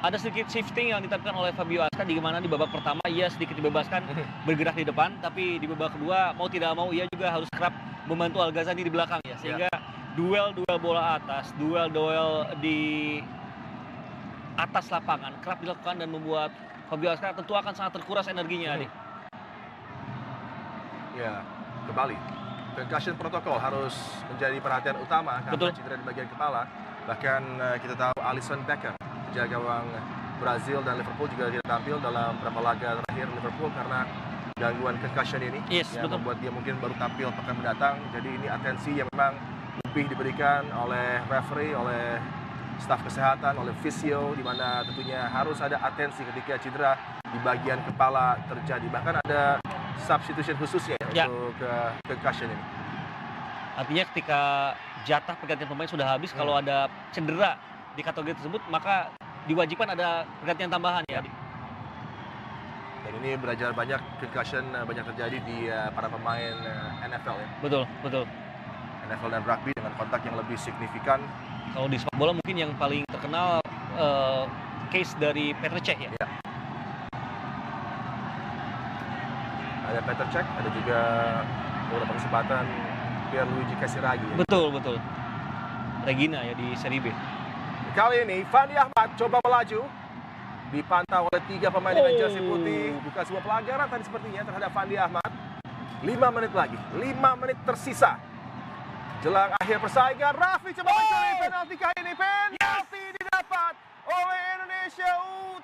Ada sedikit shifting yang diterapkan oleh Fabio Aska, di mana di babak pertama ia sedikit dibebaskan bergerak di depan, tapi di babak kedua mau tidak mau ia juga harus kerap membantu Al Ghazali di belakang ya, sehingga duel-duel bola atas, duel-duel di atas lapangan kerap dilakukan dan membuat Fabio Aska tentu akan sangat terkuras energinya. Ya, kembali. Concussion protokol harus menjadi perhatian utama karena cedera di bagian kepala. Bahkan kita tahu Alisson Becker, penjaga gawang Brazil dan Liverpool juga tidak tampil dalam beberapa laga terakhir Liverpool karena gangguan concussion ini yang membuat dia mungkin baru tampil pekan mendatang. Jadi ini atensi yang memang lebih diberikan oleh referee, oleh staf kesehatan, oleh fisio, di mana tentunya harus ada atensi ketika cedera di bagian kepala terjadi. Bahkan ada substitution khususnya untuk concussion ini. Artinya ketika jatah pergantian pemain sudah habis, kalau ada cedera di kategori tersebut, maka diwajibkan ada pergantian tambahan ya. Dan ini belajar banyak concussion banyak terjadi di para pemain NFL ya. Betul. NFL dan rugby dengan kontak yang lebih signifikan. Kalau di sepak bola mungkin yang paling terkenal case dari Petr Cech ya. Ada Petr Cech, ada juga beberapa kesempatan Pierluigi Casiraghi. Ya. Betul. Regina ya di Serie B. Kali ini Fandi Ahmad coba melaju, dipantau oleh 3 pemain dengan jersey putih. Bukan sebuah pelanggaran tadi sepertinya terhadap Fandi Ahmad. 5 menit lagi, 5 menit tersisa. Jelang akhir persaingan, Raffi coba mencuri penalti kali ini. Penalti didapat oleh Indonesia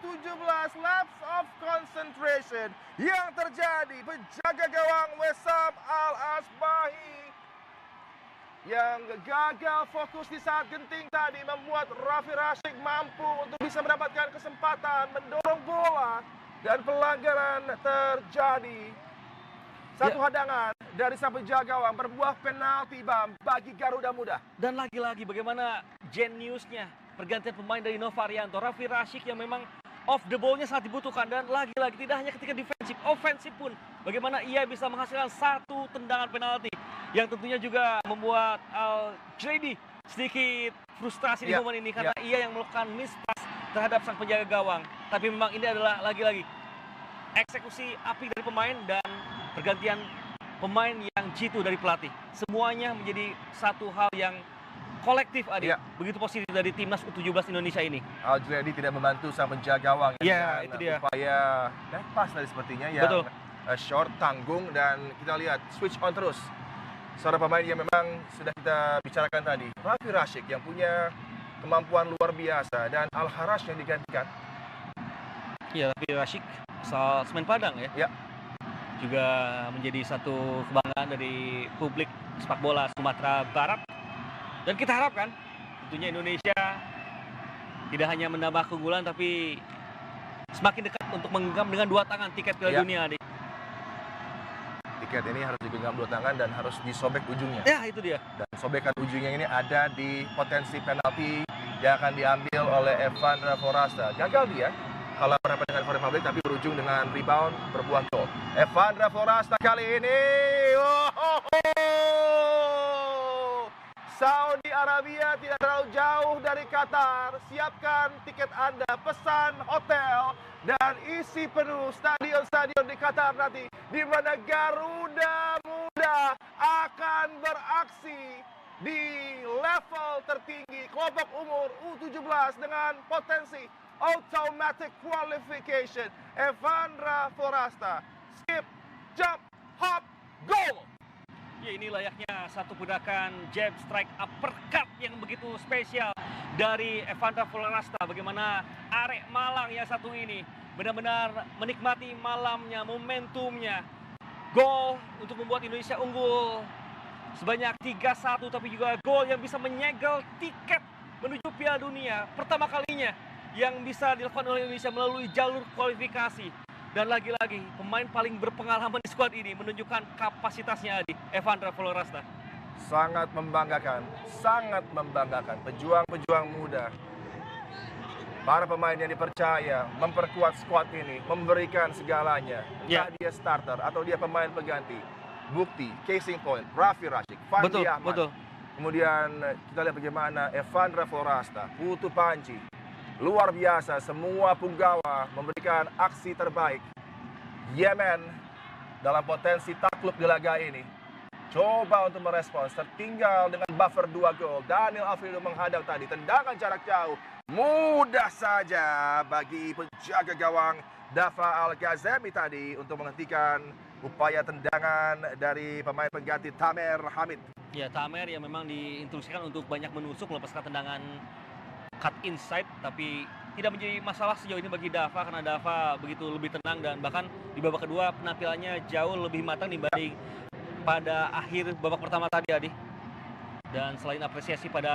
U17. Lapse of concentration yang terjadi. Penjaga gawang Wessam Al-Asbahi yang gagal fokus di saat genting tadi membuat Raffi Rashid mampu untuk bisa mendapatkan kesempatan mendorong bola dan pelanggaran terjadi. Satu hadangan dari sang penjaga gawang berbuah penalti bagi Garuda Muda. Dan lagi-lagi bagaimana geniusnya pergantian pemain dari Nova Arianto, Raffi Rashid yang memang off the ball-nya sangat dibutuhkan, dan lagi-lagi tidak hanya ketika defensif, ofensif pun bagaimana ia bisa menghasilkan 1 tendangan penalti yang tentunya juga membuat Al-Jredi sedikit frustrasi di momen ini karena ia yang melakukan mispass terhadap sang penjaga gawang. Tapi memang ini adalah lagi-lagi eksekusi api dari pemain dan pergantian pemain yang jitu dari pelatih. Semuanya menjadi satu hal yang kolektif, Adi. Begitu positif dari timnas U17 Indonesia ini. Al-Jredi tidak membantu sang penjaga gawang ya, itu dia. Upaya pas tadi sepertinya yang short, tanggung, dan kita lihat switch on terus. Seorang pemain yang memang sudah kita bicarakan tadi, Raffi Rashid, yang punya kemampuan luar biasa, dan Al-Haraj yang digantikan. Ya, tapi Rashik asal Semen Padang ya. Ya. Juga menjadi satu kebanggaan dari publik sepak bola Sumatera Barat. Dan kita harapkan tentunya Indonesia tidak hanya menambah keunggulan tapi semakin dekat untuk menggenggam dengan dua tangan tiket Piala Ya. Dunia, Adi. Tiket ini harus digenggam dua tangan dan harus disobek ujungnya. Ya, itu dia. Dan sobekan ujungnya ini ada di potensi penalti yang akan diambil oleh Evandra Forasta. Gagal dia kalau berhadapan dengan Foreign Republic, tapi berujung dengan rebound berbuah gol. Evandra Forasta kali ini, Saudi Arabia tidak terlalu jauh dari Qatar. Siapkan tiket Anda, pesan hotel, dan isi penuh stadion-stadion di Qatar nanti, di mana Garuda Muda akan beraksi di level tertinggi kelompok umur U17 dengan potensi automatic qualification. Evandra Forasta, skip, jump, hop, goal. Ya, ini layaknya satu gerakan jab strike uppercut yang begitu spesial dari Evandra Forasta. Bagaimana arek Malang yang satu ini benar-benar menikmati malamnya, momentumnya. Gol untuk membuat Indonesia unggul sebanyak 3-1, tapi juga gol yang bisa menyegel tiket menuju Piala Dunia. Pertama kalinya yang bisa dilakukan oleh Indonesia melalui jalur kualifikasi. Dan lagi-lagi pemain paling berpengalaman di skuad ini menunjukkan kapasitasnya, Adi, Evandra Forasta. Sangat membanggakan, sangat membanggakan. Pejuang-pejuang muda, para pemain yang dipercaya memperkuat skuad ini, memberikan segalanya. Entah dia starter atau dia pemain pengganti. Bukti, casing point, Raffi Rashik, Fandi Ahmad. Betul. Kemudian kita lihat bagaimana Evandra Forasta, Putu Panji. Luar biasa, semua punggawa memberikan aksi terbaik. Yemen dalam potensi takluk di laga ini coba untuk merespons, tertinggal dengan buffer 2 gol. Daniel Alfredo menghadang tadi, tendangan jarak jauh mudah saja bagi penjaga gawang Dafa Al-Ghazami tadi untuk menghentikan upaya tendangan dari pemain pengganti Tamer Hamid. Ya, Tamer yang memang diinstruksikan untuk banyak menusuk melepaskan tendangan cut inside, tapi tidak menjadi masalah sejauh ini bagi Dafa karena Dafa begitu lebih tenang dan bahkan di babak kedua penampilannya jauh lebih matang dibanding pada akhir babak pertama tadi, Adi. Dan selain apresiasi pada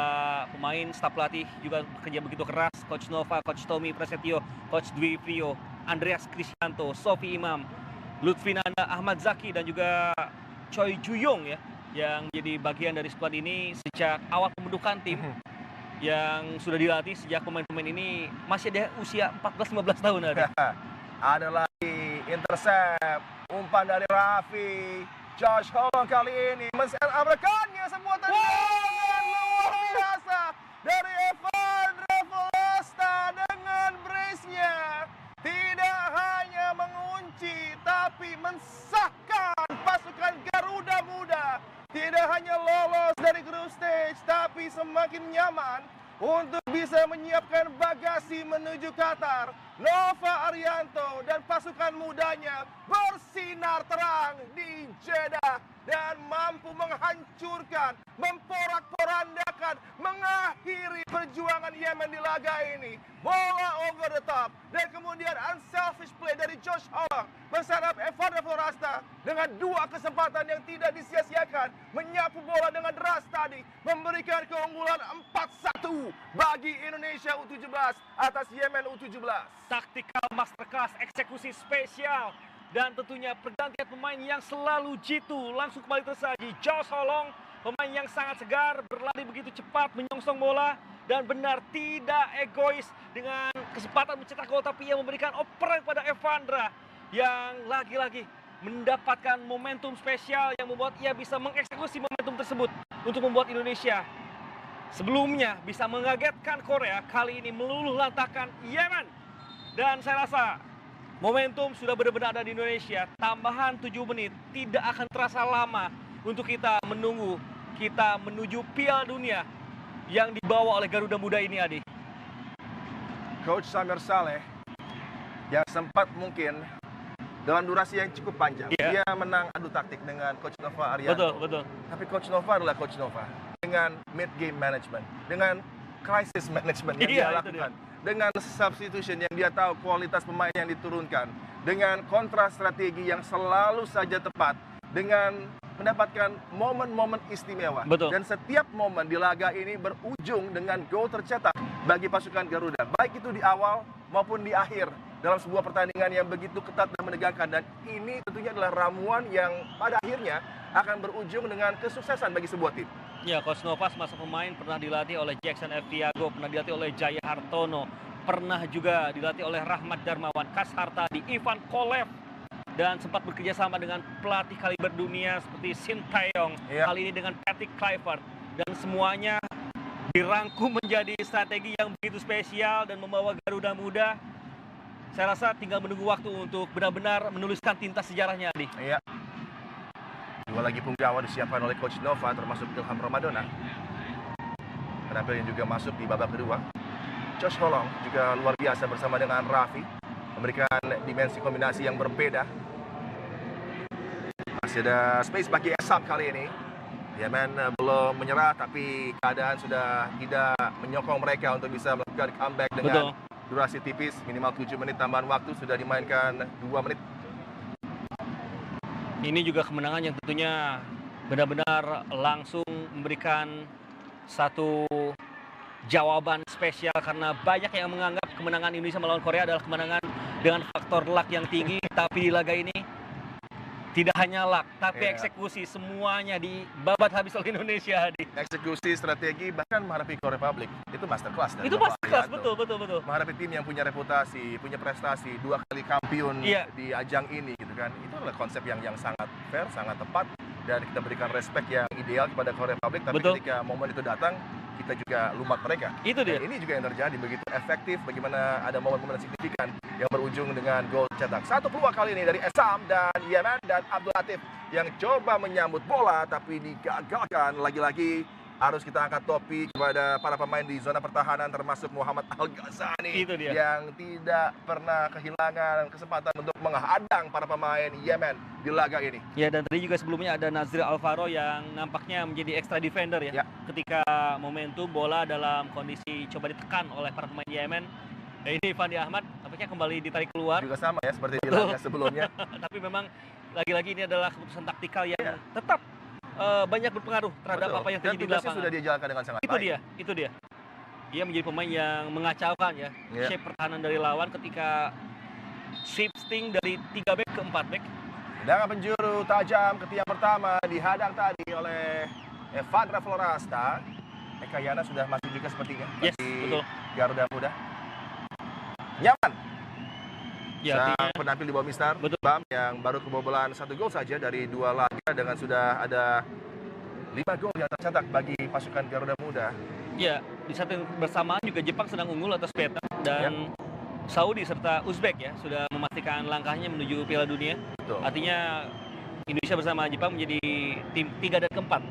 pemain, staf pelatih juga bekerja begitu keras. Coach Nova, Coach Tommy Prasetyo, Coach Dwi Priyo, Andreas Krisyanto, Sofi Imam, Lutfi Nanda, Ahmad Zaki, dan juga Choi Juyong ya, yang menjadi bagian dari skuad ini sejak awal pembentukan tim. Yang sudah dilatih sejak pemain-pemain ini masih ada usia 14-15 tahun. Ada lagi intercept, umpan dari Raffi. Josh Holong kali ini men-set-up-rekannya sebuah tendangan luar biasa dari Evandra Forasta dengan brace-nya. Tidak hanya mengunci tapi mensahkan pasukan Garuda Muda. Tidak hanya lolos dari group stage, tapi semakin nyaman untuk bisa menyiapkan bagasi menuju Qatar. Nova Arianto dan pasukan mudanya bersinar terang di Jeddah dan mampu menghancurkan, memporak-porandakan, mengakhiri perjuangan Yemen di laga ini. Bola over the top dan kemudian unselfish play dari Josh Holong menserap Evandra Forasta dengan dua kesempatan yang tidak disia-siakan, menyapu bola dengan deras tadi, memberikan keunggulan 4-1 bagi Indonesia U17 atas Yemen U17. Taktikal masterclass, eksekusi spesial, dan tentunya pergantian pemain yang selalu jitu. Langsung kembali tersaji Josh Holong, pemain yang sangat segar, berlari begitu cepat, menyongsong bola, dan benar tidak egois dengan kesempatan mencetak gol, tapi ia memberikan operan kepada Evandra yang lagi-lagi mendapatkan momentum spesial yang membuat ia bisa mengeksekusi momentum tersebut untuk membuat Indonesia sebelumnya bisa mengagetkan Korea, kali ini meluluh lantakan Yemen. Dan saya rasa momentum sudah benar-benar ada di Indonesia. Tambahan 7 menit tidak akan terasa lama untuk kita menunggu kita menuju Piala Dunia yang dibawa oleh Garuda Muda ini, Adi. Coach Samir Saleh yang sempat mungkin dalam durasi yang cukup panjang, dia menang adu taktik dengan Coach Nova Arianto. Betul. Tapi Coach Nova adalah Coach Nova dengan mid game management, dengan crisis management yang Iya, dia itu lakukan. Dengan substitution yang dia tahu kualitas pemain yang diturunkan. Dengan kontra strategi yang selalu saja tepat. Dengan mendapatkan momen-momen istimewa. Betul. Dan setiap momen di laga ini berujung dengan gol tercetak bagi pasukan Garuda. Baik itu di awal maupun di akhir. Dalam sebuah pertandingan yang begitu ketat dan menegangkan. Dan ini tentunya adalah ramuan yang pada akhirnya akan berujung dengan kesuksesan bagi sebuah tim. Ya, Coach Nova masa pemain pernah dilatih oleh Jackson F. Tiago, pernah dilatih oleh Jaya Hartono, pernah juga dilatih oleh Rahmat Darmawan, Kas Hartadi, Ivan Kolev, dan sempat bekerja sama dengan pelatih kaliber dunia seperti Sintayong, kali ini dengan Patrick Kluivert, dan semuanya dirangkum menjadi strategi yang begitu spesial dan membawa Garuda Muda. Saya rasa tinggal menunggu waktu untuk benar-benar menuliskan tinta sejarahnya, Adi. Iya. Dua lagi punggawa disiapkan oleh Coach Nova, termasuk Ilham Ramadona. Penampil yang juga masuk di babak kedua. Josh Holong juga luar biasa bersama dengan Raffi, memberikan dimensi kombinasi yang berbeda. Masih ada space bagi Esam kali ini. Yemen belum menyerah, tapi keadaan sudah tidak menyokong mereka untuk bisa melakukan comeback dengan durasi tipis, minimal 7 menit tambahan waktu, sudah dimainkan 2 menit. Ini juga kemenangan yang tentunya benar-benar langsung memberikan satu jawaban spesial, karena banyak yang menganggap kemenangan Indonesia melawan Korea adalah kemenangan dengan faktor luck yang tinggi, tapi di laga ini tidak hanya luck, tapi eksekusi semuanya dibabat habis oleh Indonesia. Eksekusi, strategi, bahkan menghadapi Korea Republic itu masterclass. Itu masterclass, betul. Menghadapi tim yang punya reputasi, punya prestasi, 2 kali kampiun di ajang ini, gitu kan. Itu adalah konsep yang sangat fair, sangat tepat, dan kita berikan respect yang ideal kepada Korea Republic. Tapi ketika momen itu datang, kita juga lumat mereka. Itu dia. Dan ini juga yang terjadi, begitu efektif, bagaimana ada momen-momen signifikan yang berujung dengan gol cetak. Satu peluang kali ini dari Esam dan Yemen dan Abdul Latif yang coba menyambut bola tapi digagalkan. Lagi-lagi harus kita angkat topi kepada para pemain di zona pertahanan, termasuk Muhammad Al-Ghazani yang tidak pernah kehilangan kesempatan untuk menghadang para pemain Yemen di laga ini. Ya, dan tadi juga sebelumnya ada Nazril Alvaro yang nampaknya menjadi extra defender ya. Ketika momentum bola dalam kondisi coba ditekan oleh para pemain Yemen. Ini Fandi Ahmad tampaknya kembali ditarik keluar. Juga sama ya seperti di laga sebelumnya. Tapi memang lagi-lagi ini adalah keputusan taktikal yang tetap banyak berpengaruh terhadap apa yang terjadi di lapangan. Sudah dia jalankan dengan sangat baik. Itu dia. Dia menjadi pemain yang mengacaukan ya. Shape pertahanan dari lawan ketika shifting dari 3 back ke 4 back. Tendangan penjuru tajam ke tiang pertama dihadang tadi oleh Evandra Florasta. Eka Yana sudah masuk juga sepertinya bagi Garuda Muda. Nyaman. Ya, sang penampil di bawah Mister Bam yang baru kebobolan 1 gol saja dari 2 laga, dengan sudah ada 5 gol yang tercetak bagi pasukan Garuda Muda. Ya, di saat yang bersamaan juga Jepang sedang unggul atas Vietnam dan Saudi serta Uzbek ya sudah memastikan langkahnya menuju Piala Dunia. Artinya Indonesia bersama Jepang menjadi tim 3 dan keempat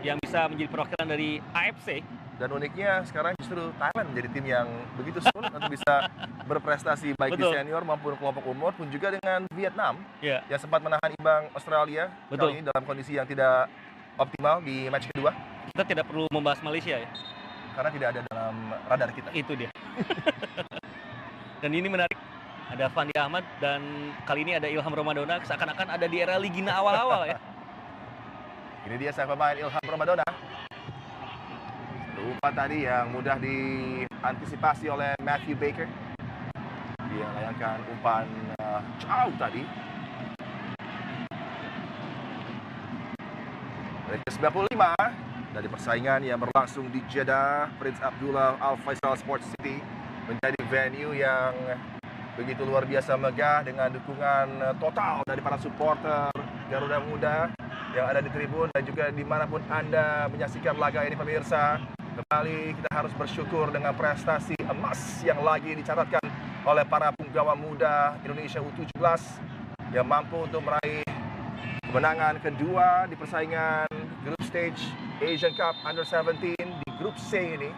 yang bisa menjadi perwakilan dari AFC. Dan uniknya sekarang justru Thailand menjadi tim yang begitu sulit untuk bisa berprestasi baik di senior maupun kelompok umur, pun juga dengan Vietnam yang sempat menahan imbang Australia kali ini dalam kondisi yang tidak optimal di match kedua. Kita tidak perlu membahas Malaysia ya, karena tidak ada dalam radar kita. Itu dia. Dan ini menarik, ada Fandi Ahmad dan kali ini ada Ilham Ramadona, seakan-akan ada di era Ligina awal-awal ya. Ini dia sang pemain Ilham Ramadona. Umpan tadi yang mudah diantisipasi oleh Matthew Baker. Dia layangkan umpan jauh tadi. Dari 95 dari persaingan yang berlangsung di Jeddah, Prince Abdullah Al Faisal Sports City menjadi venue yang begitu luar biasa megah dengan dukungan total dari para supporter Garuda Muda yang ada di tribun dan juga dimanapun Anda menyaksikan laga ini, pemirsa. Kembali kita harus bersyukur dengan prestasi emas yang lagi dicatatkan oleh para punggawa muda Indonesia U17 yang mampu untuk meraih kemenangan kedua di persaingan Group Stage Asian Cup Under-17 di Grup C ini.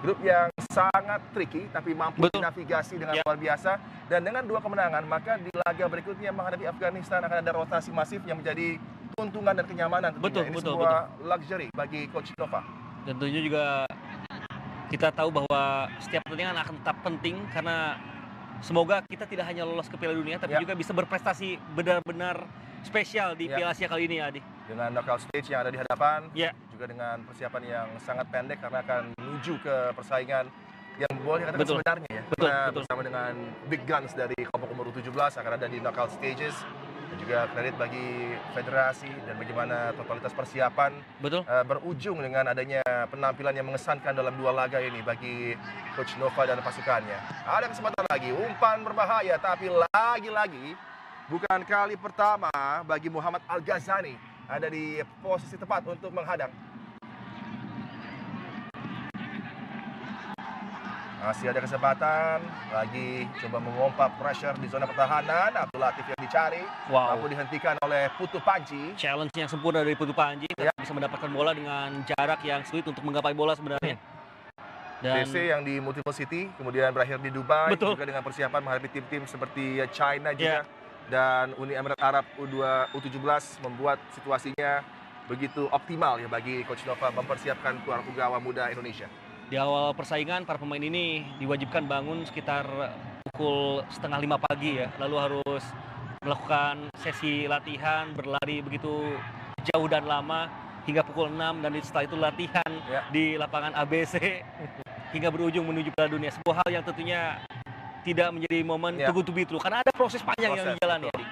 Grup yang sangat tricky tapi mampu dinavigasi dengan luar biasa. Dan dengan 2 kemenangan, maka di laga berikutnya menghadapi Afghanistan akan ada rotasi masif yang menjadi keuntungan dan kenyamanan tentunya. Ini sebuah luxury bagi Coach Nova. Tentunya juga Kita tahu bahwa setiap pertandingan akan tetap penting karena semoga kita tidak hanya lolos ke Piala Dunia tapi Ya. juga bisa berprestasi benar-benar spesial di Ya. Piala Asia kali ini, Adi. Dengan knockout stage yang ada di hadapan, Ya. juga dengan persiapan yang sangat pendek karena akan menuju ke persaingan yang boleh dikatakan Betul. sebenarnya ya. Betul, Karena betul. bersama dengan big guns dari kelompok umur 17 akan ada di knockout stages. Dan juga kredit bagi federasi dan bagaimana totalitas persiapan Betul. berujung dengan adanya penampilan yang mengesankan dalam dua laga ini bagi Coach Nova dan pasukannya. Ada kesempatan lagi, umpan berbahaya, tapi lagi-lagi bukan kali pertama bagi Muhammad Al-Ghazani ada di posisi tepat untuk menghadang. Masih ada kesempatan, lagi coba memompa pressure di zona pertahanan. Abdul Latif yang dicari, Wow. mampu dihentikan oleh Putu Panji. Challenge yang sempurna dari Putu Panji, Ya. bisa mendapatkan bola dengan jarak yang sulit untuk menggapai bola sebenarnya. Dan DC yang di Multiple City, kemudian berakhir di Dubai, Betul. juga dengan persiapan menghadapi tim-tim seperti China Ya. juga. Dan Uni Emirat Arab U17 membuat situasinya begitu optimal ya bagi Coach Nova mempersiapkan penggawa muda Indonesia. di awal persaingan para pemain ini diwajibkan bangun sekitar pukul 4:30 pagi ya, lalu harus melakukan sesi latihan berlari begitu jauh dan lama hingga pukul 6 dan setelah itu latihan Ya. di lapangan ABC hingga berujung menuju Piala Dunia. Sebuah hal yang tentunya tidak menjadi momen Ya. too good to be true karena ada proses panjang yang Proses, dijalani. betul.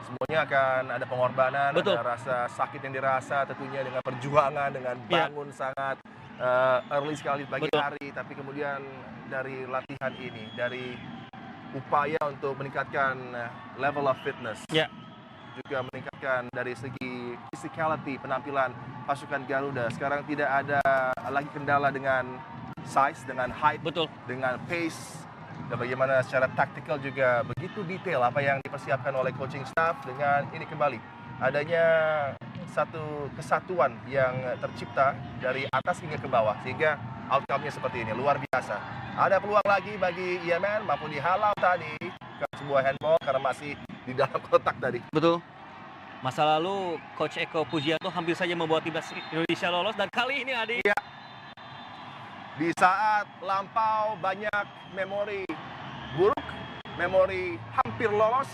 Semuanya akan ada pengorbanan, Betul. ada rasa sakit yang dirasa tentunya dengan perjuangan, dengan Ya. bangun sangat early sekali pagi Betul. hari, tapi kemudian dari latihan ini, dari upaya untuk meningkatkan level of fitness, Ya. juga meningkatkan dari segi physicality penampilan pasukan Garuda. Sekarang tidak ada lagi kendala dengan size, dengan height, Betul. dengan pace, dan bagaimana secara taktikal juga begitu detail apa yang dipersiapkan oleh coaching staff. Dengan ini kembali adanya satu kesatuan yang tercipta dari atas hingga ke bawah sehingga outcome-nya seperti ini, luar biasa. Ada peluang lagi bagi Yemen, mampu dihalau tadi ke sebuah handball karena masih di dalam kotak tadi. Betul. Masa lalu Coach Eko Pujianto hampir saja membawa timnas Indonesia lolos dan kali ini Adi Di saat lampau banyak memori buruk, memori hampir lolos,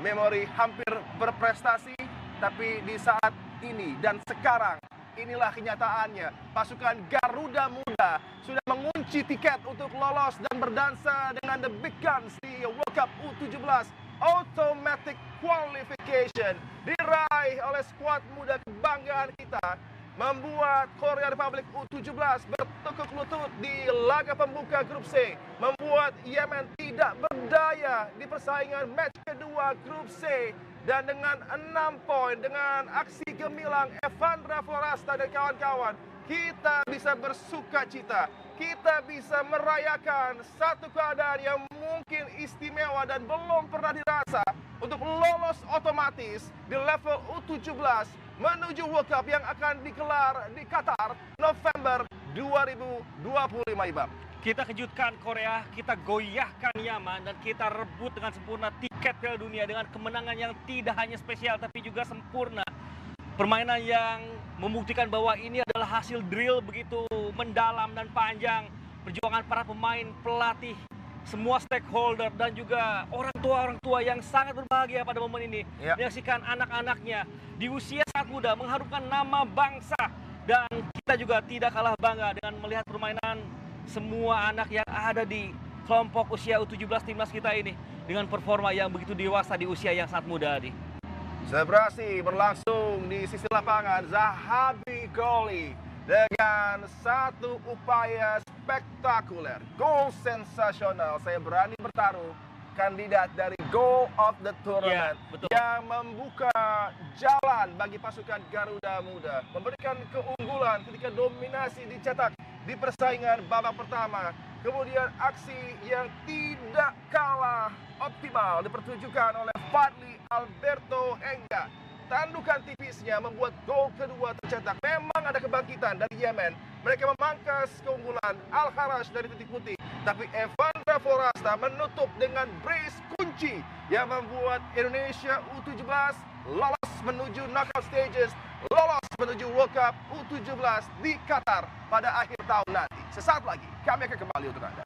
memori hampir berprestasi, tapi di saat ini dan sekarang inilah kenyataannya. Pasukan Garuda Muda sudah mengunci tiket untuk lolos dan berdansa dengan the big guns di World Cup U17. Automatic qualification diraih oleh skuad muda kebanggaan kita, membuat Korea Republic U17 bertekuk lutut di laga pembuka grup C, membuat Yemen tidak berdaya di persaingan match kedua grup C, dan dengan 6 poin dengan aksi gemilang Evandra Florasta dan kawan-kawan, kita bisa bersuka cita, kita bisa merayakan satu keadaan yang mungkin istimewa dan belum pernah dirasa untuk lolos otomatis di level U17 menuju World Cup yang akan digelar di Qatar November 2025, Ibam. kita kejutkan Korea, kita goyahkan Yaman dan kita rebut dengan sempurna tiket Piala Dunia dengan kemenangan yang tidak hanya spesial tapi juga sempurna. Permainan yang membuktikan bahwa ini adalah hasil drill begitu mendalam dan panjang. Perjuangan para pemain, pelatih, semua stakeholder dan juga orang tua yang sangat berbahagia pada momen ini. Ya. Menyaksikan anak-anaknya di usia sangat muda mengharumkan nama bangsa. Dan kita juga tidak kalah bangga dengan melihat permainan semua anak yang ada di kelompok usia U17 timnas kita ini dengan performa yang begitu dewasa di usia yang sangat muda, Adi. Selebrasi berlangsung di sisi lapangan. Zahabi Goli dengan satu upaya spektakuler, gol sensasional. Saya berani bertaruh kandidat dari goal of the tournament, Ya, betul. yang membuka jalan bagi pasukan Garuda Muda, memberikan keunggulan ketika dominasi dicetak di persaingan babak pertama. Kemudian aksi yang tidak kalah optimal dipertunjukkan oleh Fadli Alberto Hengga. Tandukan tipisnya membuat gol kedua tercetak. Memang ada kebangkitan dari Yemen. Mereka memangkas keunggulan Al-Haraj dari titik putih. Tapi Evandra Florasta menutup dengan brace kunci yang membuat Indonesia U17 lolos menuju knockout stages lolos menuju World Cup U17 di Qatar pada akhir tahun nanti. Sesaat lagi kami akan kembali untuk Anda.